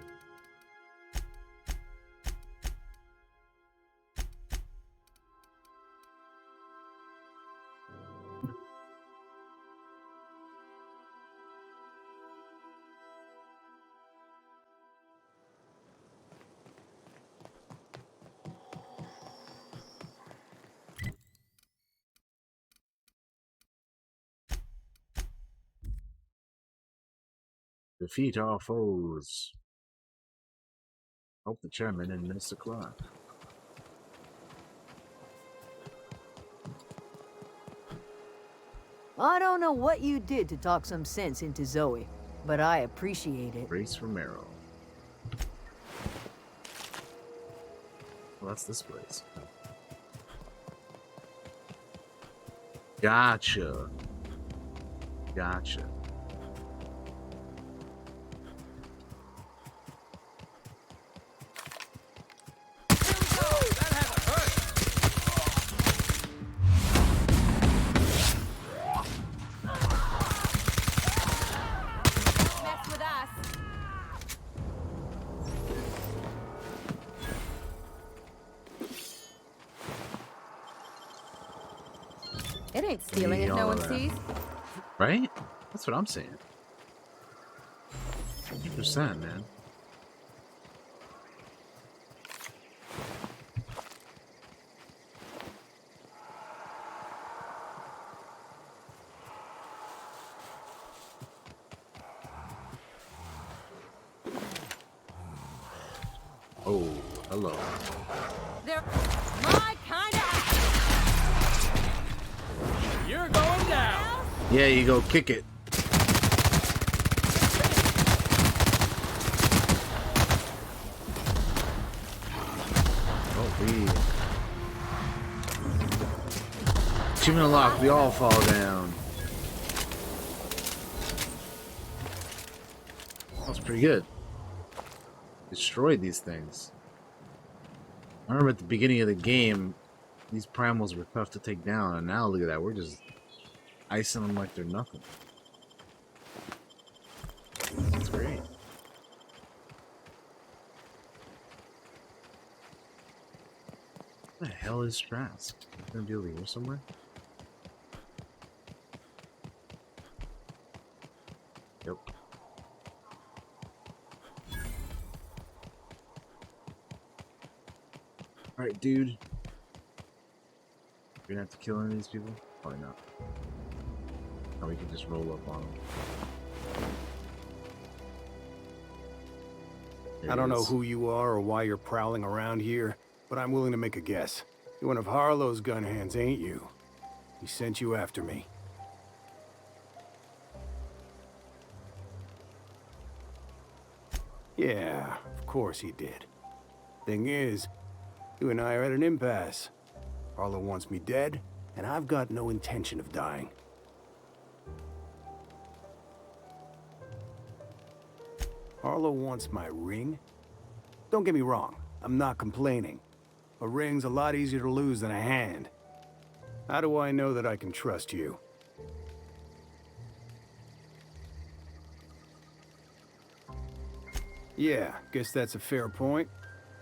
Defeat our foes. Help the chairman and Mr. Clark. I don't know what you did to talk some sense into Zoe, but I appreciate it. Grace Romero. Well, that's this place. Gotcha. Gotcha. It ain't stealing if no one sees. Right? That's what I'm saying. 100%, man. Oh, hello. They're my kind of. You're going down. Yeah, you go kick it. Oh, we. Achievement unlocked. We all fall down. That was pretty good. Destroyed these things. I remember at the beginning of the game, these primals were tough to take down, and now look at that. We're just icing them like they're nothing. That's great. What the hell is Trask? Gonna be over here somewhere? Yep. Alright, dude. You're gonna have to kill any of these people? Probably not. Or we can just roll up on them. I don't know who you are or why you're prowling around here, but I'm willing to make a guess. You're one of Harlow's gun hands, ain't you? He sent you after me. Yeah, of course he did. Thing is, you and I are at an impasse. Harlow wants me dead, and I've got no intention of dying. Harlow wants my ring? Don't get me wrong, I'm not complaining. A ring's a lot easier to lose than a hand. How do I know that I can trust you? Yeah, guess that's a fair point.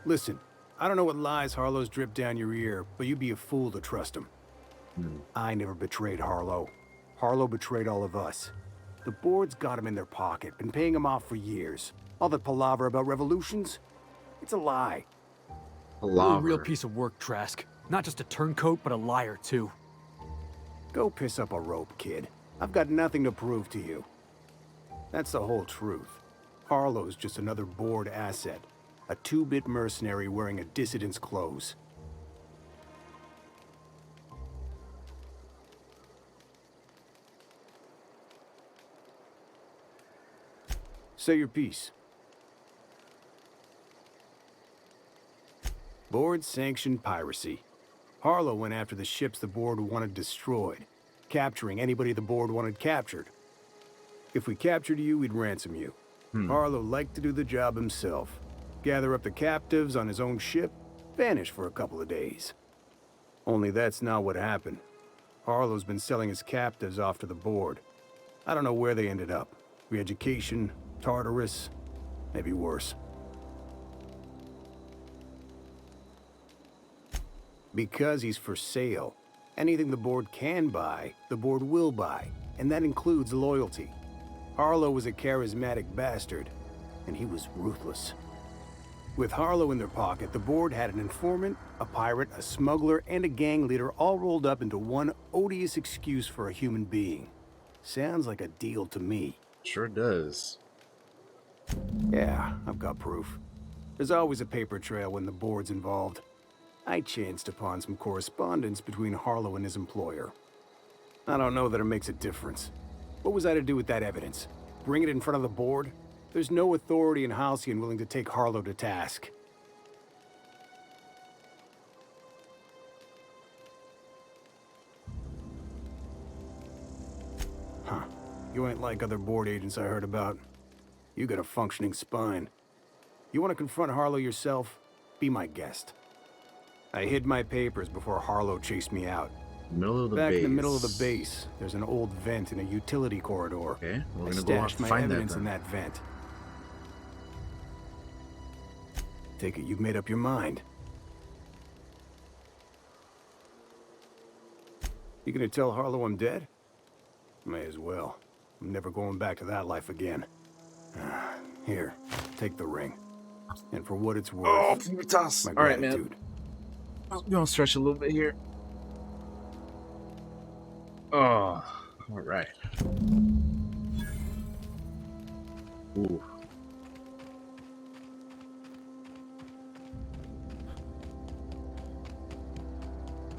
Listen, I don't know what lies Harlow's dripped down your ear, but you'd be a fool to trust him. I never betrayed Harlow. Harlow betrayed all of us. The board's got him in their pocket, been paying him off for years. All that palaver about revolutions? It's a lie. You're a real piece of work, Trask. Not just a turncoat, but a liar, too. Go piss up a rope, kid. I've got nothing to prove to you. That's the whole truth. Harlow's just another board asset. A 2-bit mercenary wearing a dissident's clothes. Say your piece. Board-sanctioned piracy. Harlow went after the ships the Board wanted destroyed, capturing anybody the Board wanted captured. If we captured you, we'd ransom you. Harlow liked to do the job himself. Gather up the captives on his own ship, vanish for a couple of days. Only that's not what happened. Harlow's been selling his captives off to the Board. I don't know where they ended up. Re-education, Tartarus, maybe worse. Because he's for sale. Anything the Board can buy, the Board will buy, and that includes loyalty. Harlow was a charismatic bastard, and he was ruthless. With Harlow in their pocket, the Board had an informant, a pirate, a smuggler, and a gang leader all rolled up into one odious excuse for a human being. Sounds like a deal to me. Sure does. Yeah, I've got proof. There's always a paper trail when the Board's involved. I chanced upon some correspondence between Harlow and his employer. I don't know that it makes a difference. What was I to do with that evidence? Bring it in front of the Board? There's no authority in Halcyon willing to take Harlow to task. Huh. You ain't like other Board agents I heard about. You got a functioning spine. You want to confront Harlow yourself? Be my guest. I hid my papers before Harlow chased me out. Middle of the Back base. in the middle of the base, there's an old vent in a utility corridor. Okay, we're I gonna go out stashed and my find that evidence then. in that vent. Take it you've made up your mind. You gonna tell Harlow I'm dead? May as well. I'm never going back to that life again. Here, take the ring. And for what it's worth, Oh, Vitas. my All right, man. gratitude. I'm gonna stretch a little bit here. Oh, all right. Ooh.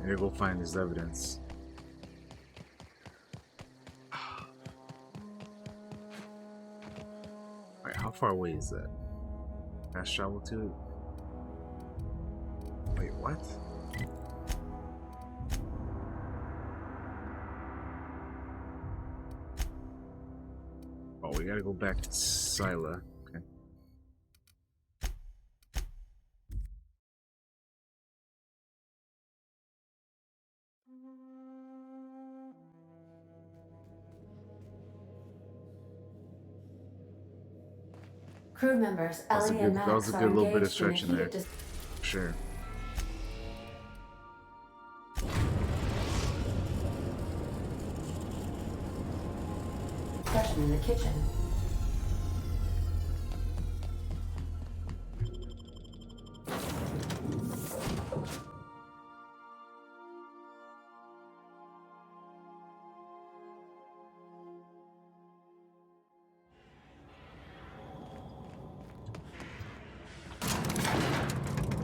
I gotta go find his evidence. Alright, how far away is that? Fast travel to? Wait, what? Oh, we gotta go back to Sila. Okay. Crew members Ellie and That was Max a are good little bit of engaged in a stretching there. heated Sure. discussion in the kitchen.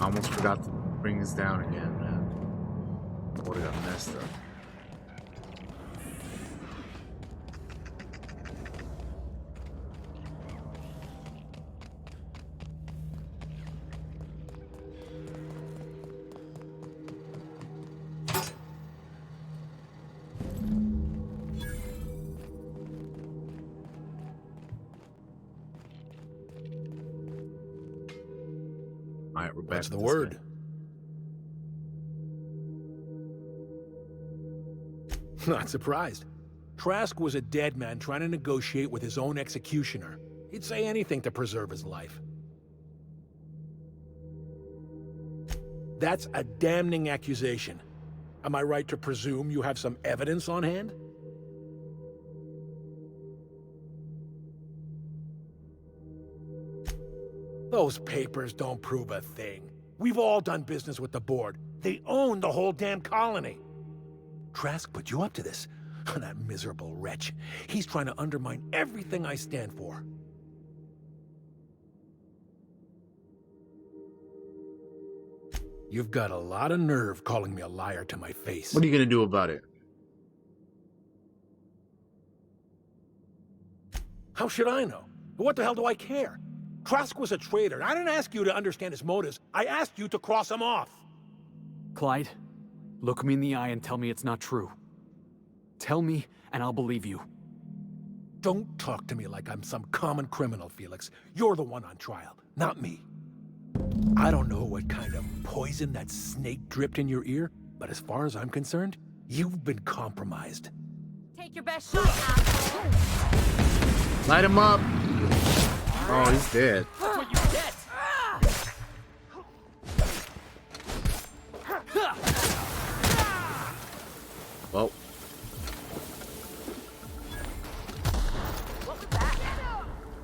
I almost forgot to bring this down again, man. Would have got messed up. Alright, we're back. What's the with this word? Not surprised. Trask was a dead man trying to negotiate with his own executioner. He'd say anything to preserve his life. That's a damning accusation. Am I right to presume you have some evidence on hand? Those papers don't prove a thing. We've all done business with the Board. They own the whole damn colony. Trask put you up to this. That miserable wretch. He's trying to undermine everything I stand for. You've got a lot of nerve calling me a liar to my face. What are you gonna do about it? How should I know? What the hell do I care? Trask was a traitor. I didn't ask you to understand his motives. I asked you to cross him off. Clyde, look me in the eye and tell me it's not true. Tell me, and I'll believe you. Don't talk to me like I'm some common criminal, Felix. You're the one on trial, not me. I don't know what kind of poison that snake dripped in your ear, but as far as I'm concerned, you've been compromised. Take your best shot, asshole. Light him up. Oh, he's dead. That's what you get! Well.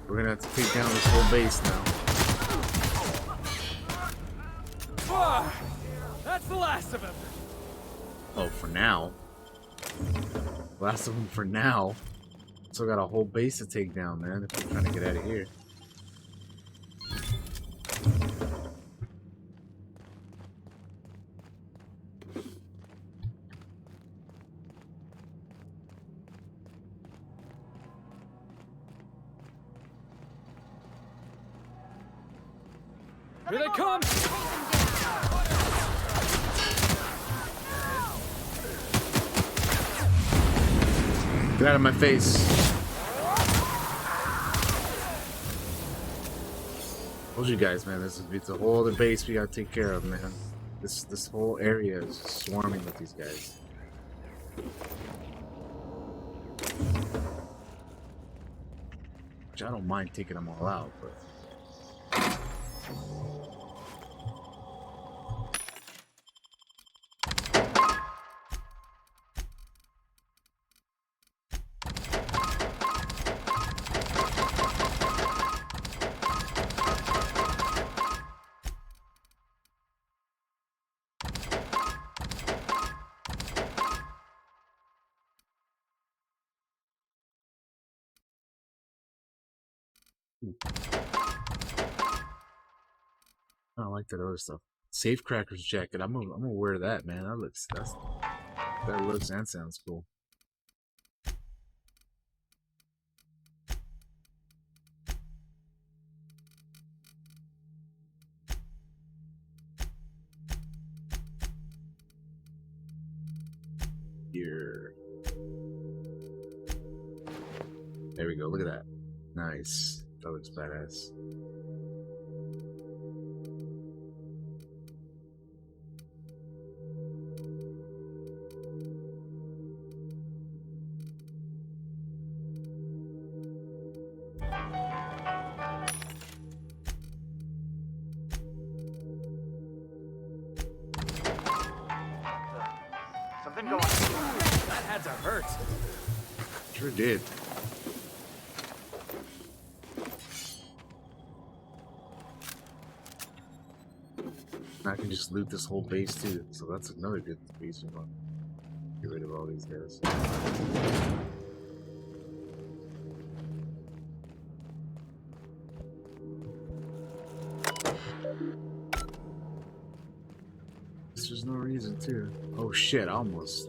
We're gonna have to take down this whole base now. That's the last of him. Oh, for now. Last of them for now. Still got a whole base to take down, man, if we're trying to get out of here. Here they come! Get out of my face. Told you guys, man, it's a whole other base we gotta take care of, man. This whole area is swarming with these guys. Which I don't mind taking them all out, but I don't like that other stuff. Safecracker's jacket. I'm gonna wear that, man. That looks and sounds cool. Here. There we go. Look at that. Nice. That looks badass. Something going on. That had to hurt. Sure did. I can just loot this whole base too, so that's another good reason why. Get rid of all these guys. There's no reason to. Oh shit, I almost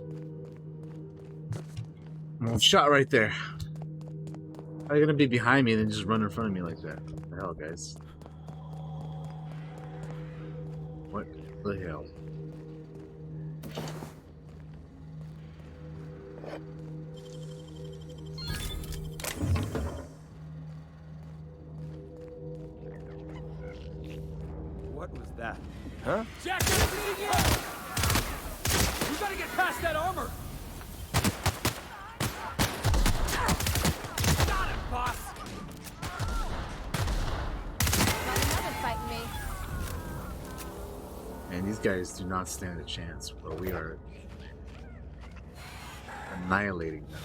shot right there. How are you gonna be behind me and then just run in front of me like that? What the hell, guys? What the hell? What was that? Huh? Jack, you're bleeding in! You gotta get past that armor! Got it, boss! Not another fighting me. Man, these guys do not stand a chance, but we are annihilating them.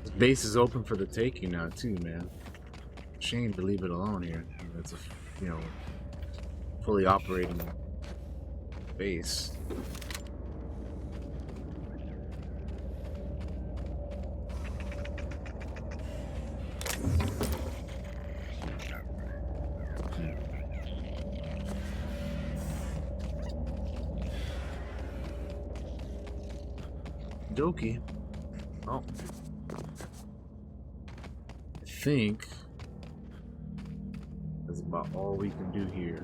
This base is open for the taking now, too, man. Shame to leave it alone here. It's a, fully operating base. Dokie. Oh. I think that's about all we can do here.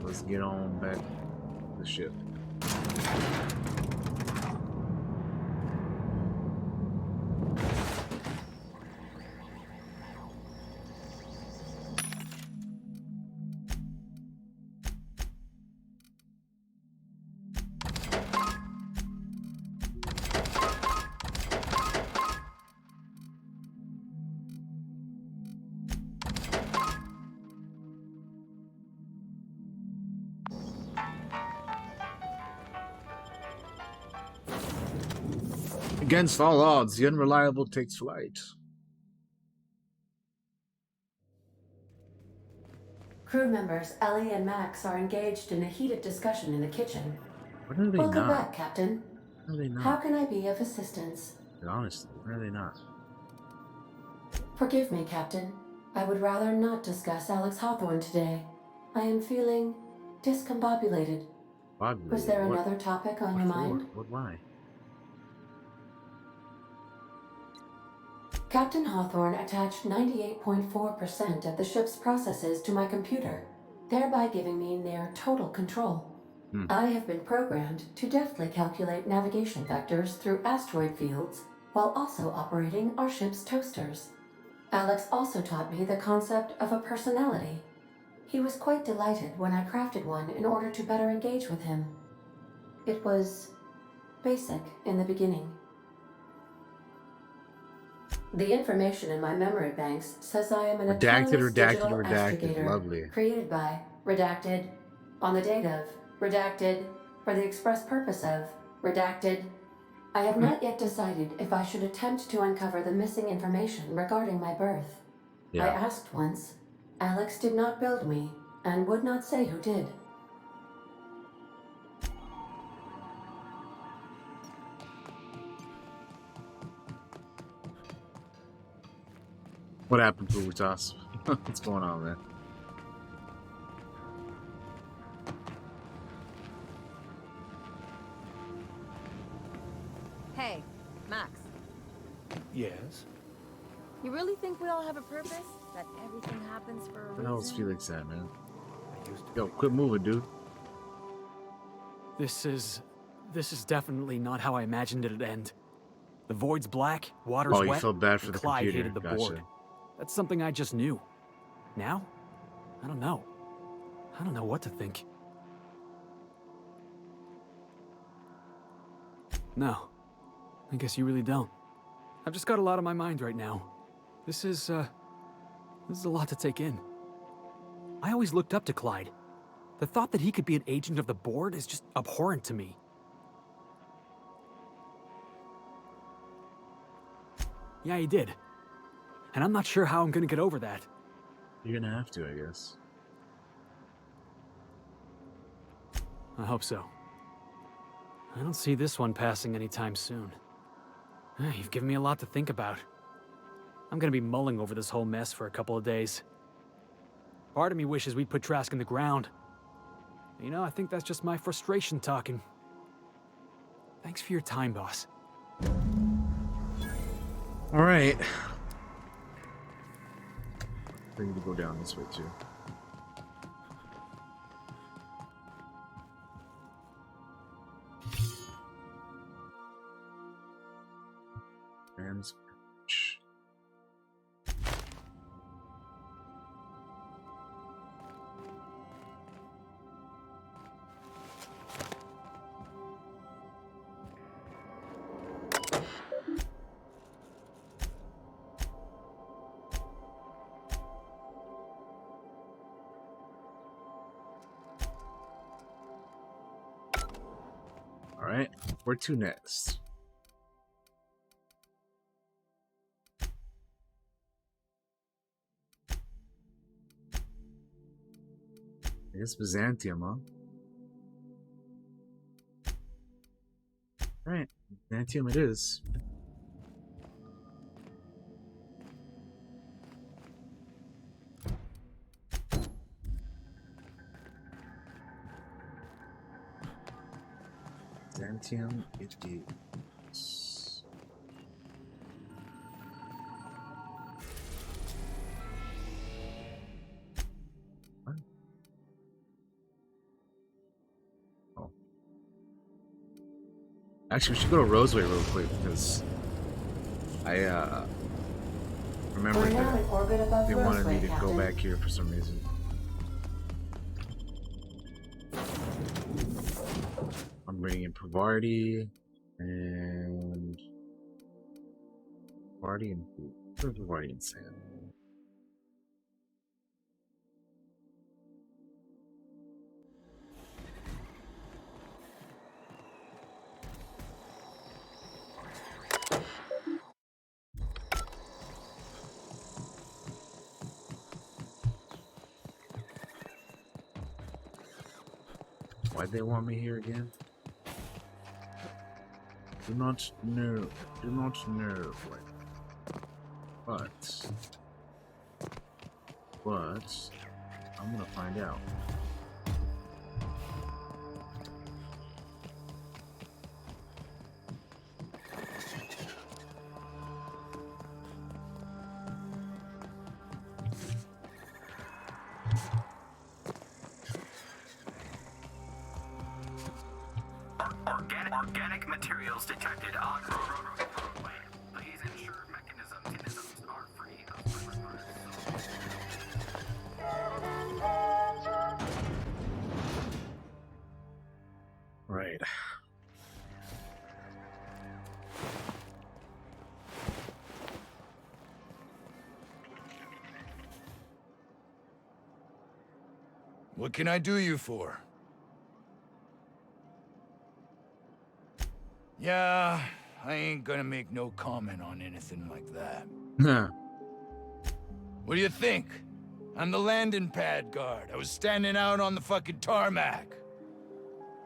Let's get on back to the ship. Against all odds, the unreliable takes flight. Crew members Ellie and Max are engaged in a heated discussion in the kitchen. What are they Welcome not? back, Captain. What are they not? How can I be of assistance? Honestly, what are they not? Forgive me, Captain. I would rather not discuss Alex Hawthorne today. I am feeling discombobulated. Was there What- another topic on your what for? mind? What? Why? Captain Hawthorne attached 98.4% of the ship's processes to my computer, thereby giving me near total control. I have been programmed to deftly calculate navigation vectors through asteroid fields while also operating our ship's toasters. Alex also taught me the concept of a personality. He was quite delighted when I crafted one in order to better engage with him. It was basic in the beginning. The information in my memory banks says I am an Redacted, autonomous redacted, digital redacted. astrogator Lovely. created by, redacted, on the date of, redacted, for the express purpose of, redacted. I have not yet decided if I should attempt to uncover the missing information regarding my birth. I asked once. Alex did not build me, and would not say who did. What happened to Utas? What's going on, man? Hey, Max. Yes? You really think we all have a purpose? That everything happens for a Where the hell's reason? Felix at, man? Yo, quit moving, dude. This is definitely not how I imagined it'd end. The void's black, water's Oh, you wet, felt bad for and the Clyde computer. hated the Gotcha. board. That's something I just knew. Now? I don't know. I don't know what to think. No. I guess you really don't. I've just got a lot on my mind right now. This is a lot to take in. I always looked up to Clyde. The thought that he could be an agent of the board is just abhorrent to me. Yeah, he did. And I'm not sure how I'm gonna get over that. You're gonna have to, I guess. I hope so. I don't see this one passing anytime soon. You've given me a lot to think about. I'm gonna be mulling over this whole mess for a couple of days. Part of me wishes we'd put Trask in the ground. You know, I think that's just my frustration talking. Thanks for your time, boss. All right. I need to go down this way too. Rams. All right, where to next? I guess Byzantium, huh? Alright, Byzantium it is. Byzantium it is. What? Oh. Actually, we should go to Roseway real quick because I remember We're now in orbit above they wanted me Roseway, to go Captain. back here for some reason. I'm bringing in Pavarti and Pavarti and who? Pavarti and Sam. Why'd they want me here again? Do not know. Do not know. But I'm gonna find out. Organic materials detected on roadway. Please ensure mechanisms are free of. Right. What can I do you for? Yeah, I ain't gonna make no comment on anything like that. What do you think? I'm the landing pad guard. I was standing out on the fucking tarmac.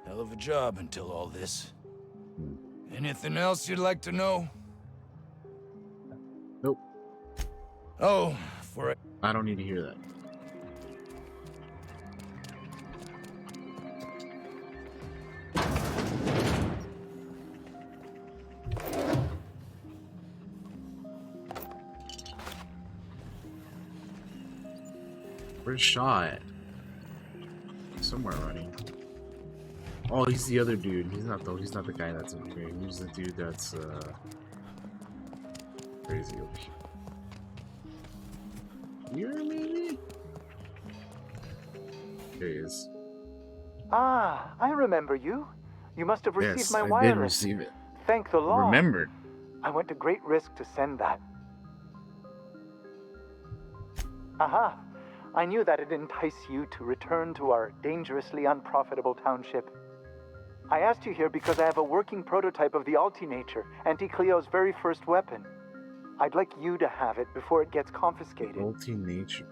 Hell of a job until all this. Anything else you'd like to know? Nope. Oh, for it. I don't need to hear that. Where's Shaw at? Somewhere running. Oh, he's the other dude. He's not the guy that's in here. He's the dude that's crazy over here. Here, maybe? There he is. Ah, I remember you. You must have received Yes, my I did wireless. receive it. Thank the Lord. Remembered. I went to great risk to send that. Aha! I knew that it'd entice you to return to our dangerously unprofitable township. I asked you here because I have a working prototype of the Altinature, Auntie Cleo's very first weapon. I'd like you to have it before it gets confiscated. Altinature.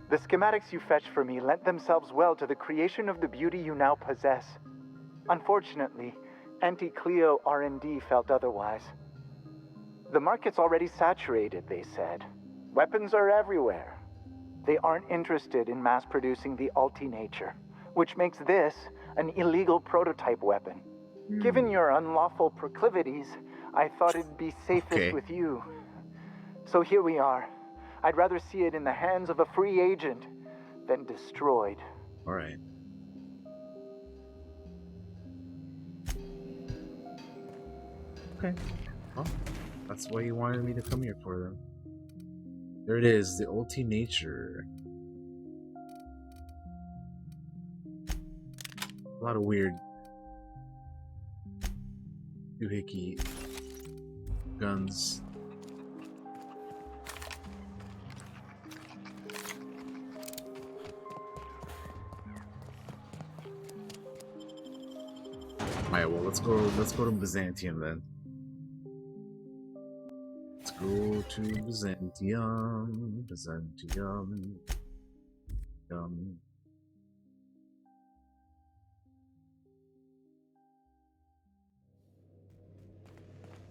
The schematics you fetched for me lent themselves well to the creation of the beauty you now possess. Unfortunately, Auntie Cleo R&D felt otherwise. The market's already saturated, they said. Weapons are everywhere. They aren't interested in mass-producing the Altinature, which makes this an illegal prototype weapon. Given your unlawful proclivities, I thought it'd be safest with you. So here we are. I'd rather see it in the hands of a free agent than destroyed. All right. Okay. Well, that's what you wanted me to come here for, then. There it is, the Altinature. A lot of weird doohickey guns. Alright, well let's go to Byzantium then. Let's go to Byzantium. Byzantium.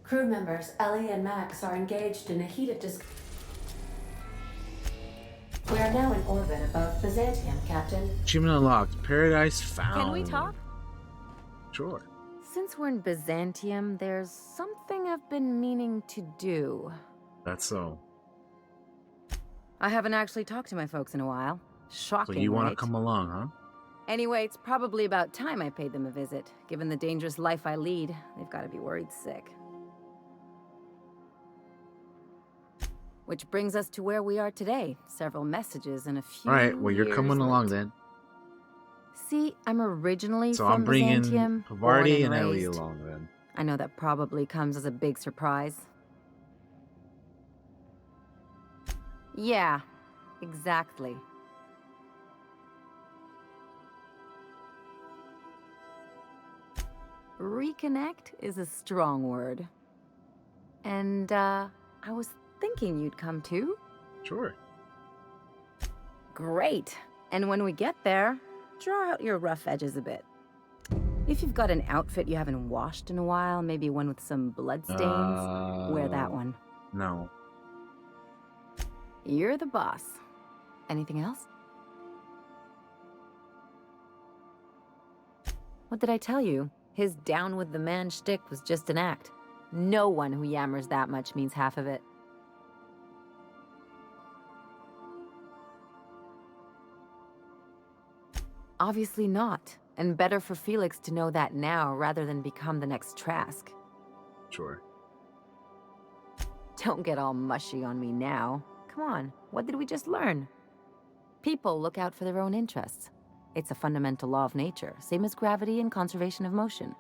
Crew members Ellie and Max are engaged in a heated discussion. We are now in orbit above Byzantium, Captain. Achievement unlocked. Paradise found. Can we talk? Sure. Since we're in Byzantium, there's something I've been meaning to do. That's so. I haven't actually talked to my folks in a while. Shocking, So you want to right? come along, huh? Anyway, it's probably about time I paid them a visit. Given the dangerous life I lead, they've got to be worried sick. Which brings us to where we are today. Several messages and a few. All right. Well, you're coming along then. See, I'm originally So from I'm bringing Byzantium, Havarti born and Ellie raised. along then. I know that probably comes as a big surprise. Yeah, exactly. Reconnect is a strong word. And, I was thinking you'd come too. Sure. Great. And when we get there, draw out your rough edges a bit. If you've got an outfit you haven't washed in a while, maybe one with some bloodstains, wear that one. No. You're the boss. Anything else? What did I tell you? His down with the man shtick was just an act. No one who yammers that much means half of it. Obviously not. And better for Felix to know that now rather than become the next Trask. Sure. Don't get all mushy on me now. Come on, what did we just learn? People look out for their own interests. It's a fundamental law of nature, same as gravity and conservation of motion.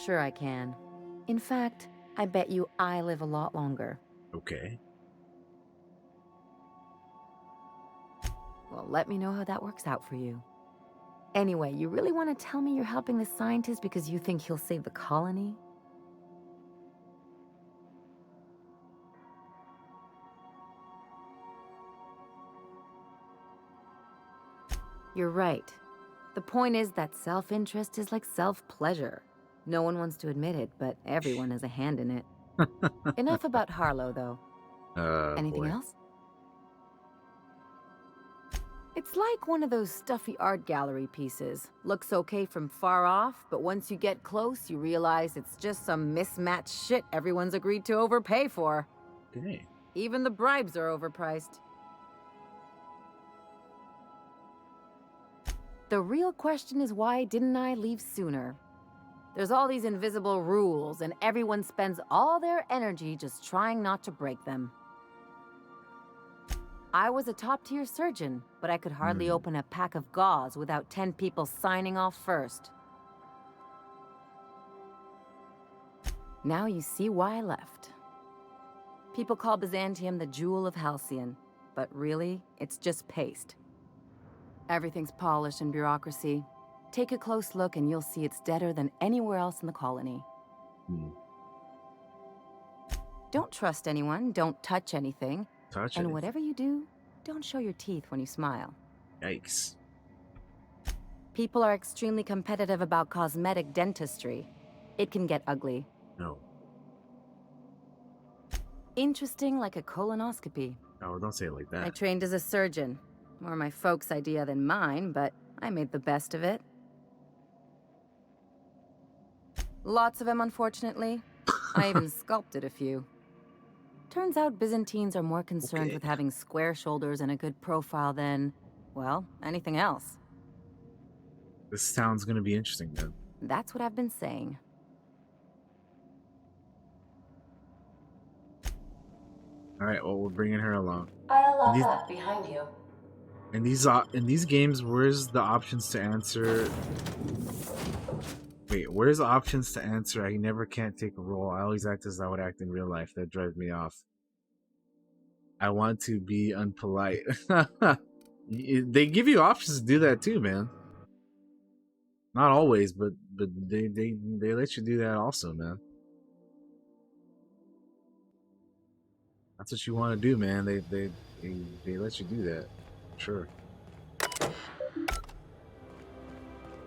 Sure I can. In fact, I bet you I live a lot longer. Okay. Well, let me know how that works out for you. Anyway, you really want to tell me you're helping the scientist because you think he'll save the colony? You're right. The point is that self-interest is like self-pleasure. No one wants to admit it, but everyone has a hand in it. Enough about Harlow, though. Anything boy. else? It's like one of those stuffy art gallery pieces. Looks okay from far off, but once you get close, you realize it's just some mismatched shit everyone's agreed to overpay for. Okay. Even the bribes are overpriced. The real question is, why didn't I leave sooner? There's all these invisible rules, and everyone spends all their energy just trying not to break them. I was a top-tier surgeon, but I could hardly open a pack of gauze without 10 people signing off first. Now you see why I left. People call Byzantium the jewel of Halcyon, but really, it's just paste. Everything's polished and bureaucracy. Take a close look and you'll see it's deader than anywhere else in the colony. Don't trust anyone, don't touch anything. And whatever you do, don't show your teeth when you smile. Yikes. People are extremely competitive about cosmetic dentistry. It can get ugly. No. Interesting like a colonoscopy. Oh, don't say it like that. I trained as a surgeon. More my folks' idea than mine, but I made the best of it. Lots of them, unfortunately. I even sculpted a few. Turns out Byzantines are more concerned with having square shoulders and a good profile than, well, anything else. This sounds gonna be interesting, then. That's what I've been saying. All right. Well, we're bringing her along. I'll lock These- up behind you. In these games, where's the options to answer? Wait, where's the options to answer? I never can't take a role. I always act as I would act in real life. That drives me off. I want to be unpolite. They give you options to do that too, man. Not always, but they let you do that also, man. That's what you want to do, man. They let you do that. Sure.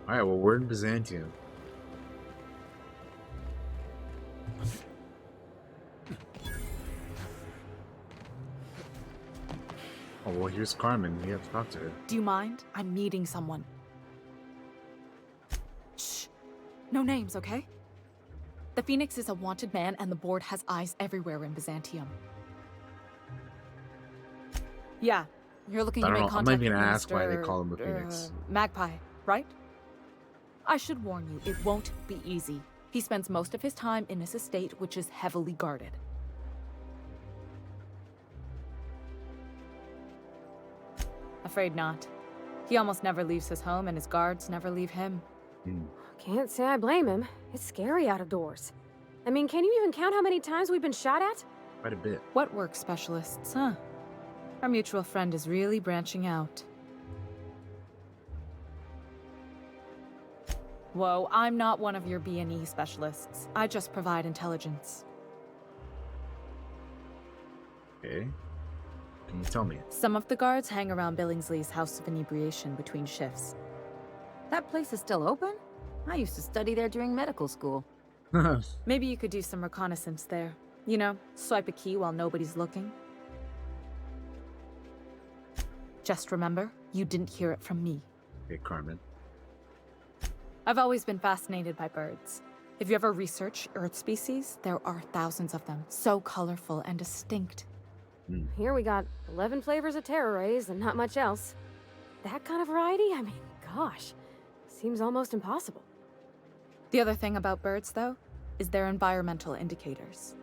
Alright, well, we're in Byzantium. Oh, well, here's Carmen. We have to talk to her. Do you mind? I'm meeting someone. Shh. No names, okay? The Phoenix is a wanted man, and the board has eyes everywhere in Byzantium. Yeah, you're looking I to don't make know. I'm not contact even with gonna ask why they Mr. call him the Phoenix. Magpie, right? I should warn you, it won't be easy. He spends most of his time in his estate, which is heavily guarded. Afraid not. He almost never leaves his home, and his guards never leave him. Can't say I blame him. It's scary out of doors. I mean, can you even count how many times we've been shot at? Quite a bit. What work specialists, huh? Our mutual friend is really branching out. Whoa, I'm not one of your B&E specialists. I just provide intelligence. Okay. Can you tell me? Some of the guards hang around Billingsley's House of Inebriation between shifts. That place is still open? I used to study there during medical school. Maybe you could do some reconnaissance there. You know, swipe a key while nobody's looking. Just remember, you didn't hear it from me. Okay, Carmen. I've always been fascinated by birds. If you ever research Earth species, there are thousands of them, so colorful and distinct. Here we got 11 flavors of terror rays and not much else. That kind of variety? I mean, gosh, seems almost impossible. The other thing about birds, though, is their environmental indicators.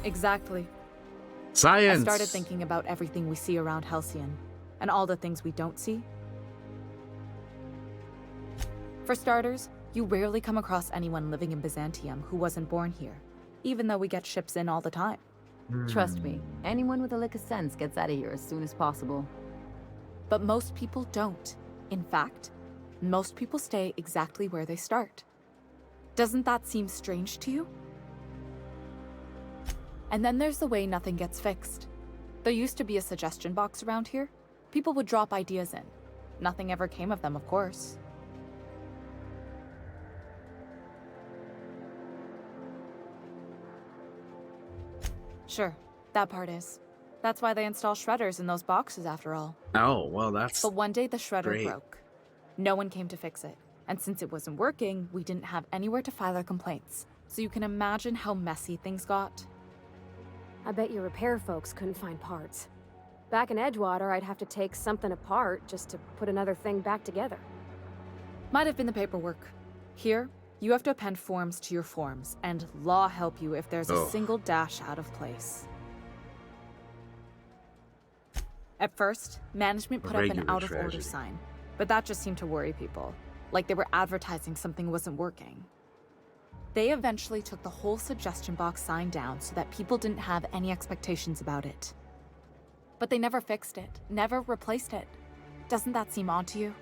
Exactly. Science! I started thinking about everything we see around Halcyon, and all the things we don't see. For starters, you rarely come across anyone living in Byzantium who wasn't born here, even though we get ships in all the time. Trust me, anyone with a lick of sense gets out of here as soon as possible. But most people don't. In fact, most people stay exactly where they start. Doesn't that seem strange to you? And then there's the way nothing gets fixed. There used to be a suggestion box around here. People would drop ideas in. Nothing ever came of them, of course. Sure, that part is. That's why they install shredders in those boxes, after all. Oh, well, that's But one day the shredder great. broke. No one came to fix it. And since it wasn't working, we didn't have anywhere to file our complaints. So you can imagine how messy things got. I bet your repair folks couldn't find parts. Back in Edgewater, I'd have to take something apart just to put another thing back together. Might have been the paperwork. Here, you have to append forms to your forms, and law help you if there's a single dash out of place. At first, management put up an regular out-of-order tragedy. sign, but that just seemed to worry people, like they were advertising something wasn't working. They eventually took the whole suggestion box sign down so that people didn't have any expectations about it. But they never fixed it, never replaced it. Doesn't that seem odd to you?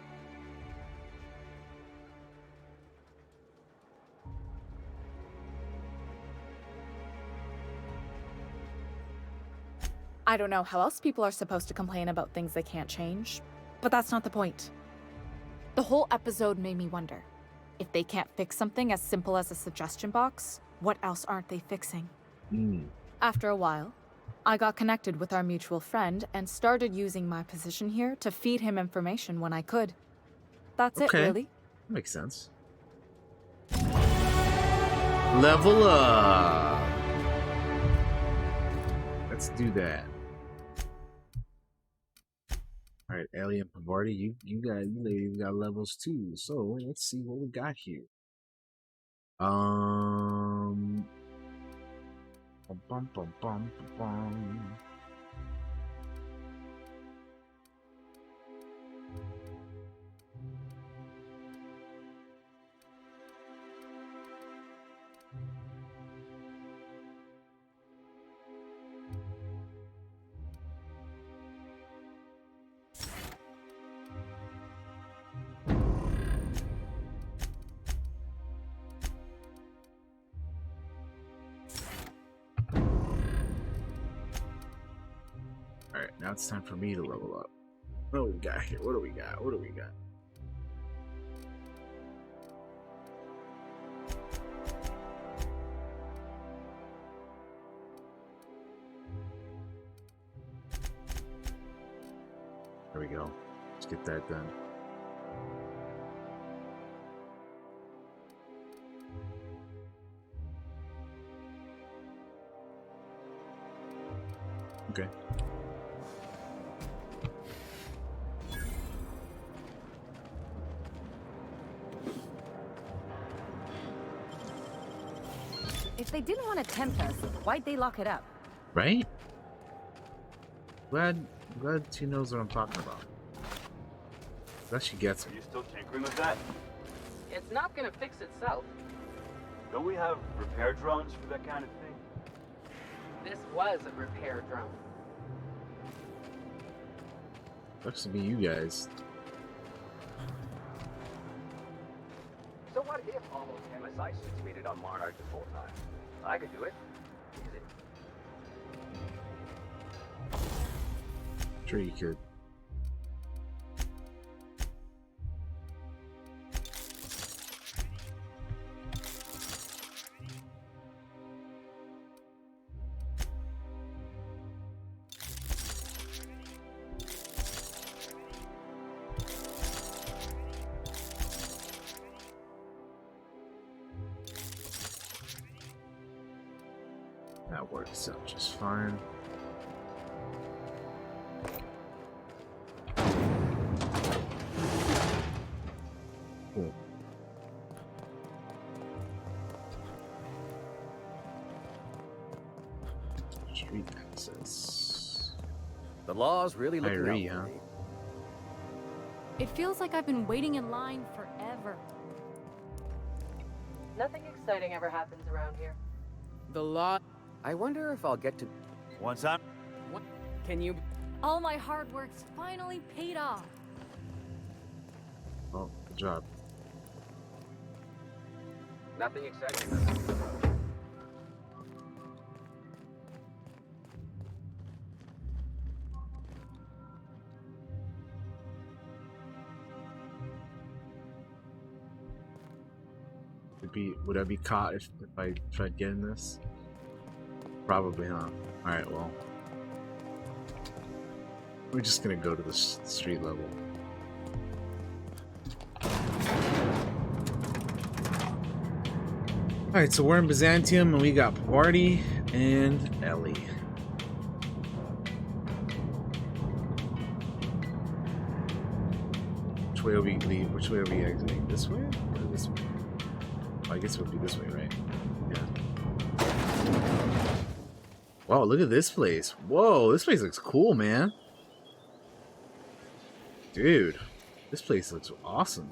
I don't know how else people are supposed to complain about things they can't change, but that's not the point. The whole episode made me wonder, if they can't fix something as simple as a suggestion box, what else aren't they fixing? After a while, I got connected with our mutual friend and started using my position here to feed him information when I could. That's it, really. Makes sense. Level up. Let's do that. All right, Alien Pavardi, you ladies got levels too. So let's see what we got here. Bum, bum, bum, bum, bum. Now it's time for me to level up. What do we got here? What do we got? What do we got? There we go. Let's get that done. Okay. If they didn't want to tempt us, why'd they lock it up? Right? Glad she knows what I'm talking about. Glad she gets me. Are you still tinkering with that? It's not gonna fix itself. Don't we have repair drones for that kind of thing? This was a repair drone. Looks to be you guys. So what if all those MSI suits made it on Monarch the full time? I could do it. Easy. Sure you could. That works out just fine. Cool. Street access. The law's really looking out Kyrie, for huh? me. It feels like I've been waiting in line forever. Nothing exciting ever happens around here. The law. I wonder if I'll get to... Once I'm... What? Can you? All my hard work's finally paid off. Oh, good job. Nothing exciting. Would I be caught if I tried getting this? Probably, huh? Alright, well. We're just gonna go to the street level. Alright, so we're in Byzantium and we got Parvati and Ellie. Which way are we leave? Which way are we exiting? This way or this way? Oh, I guess it would be this way, right? Yeah. Wow, look at this place. Whoa, this place looks cool, man. Dude, this place looks awesome.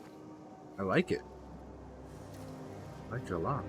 I like it. I like it a lot.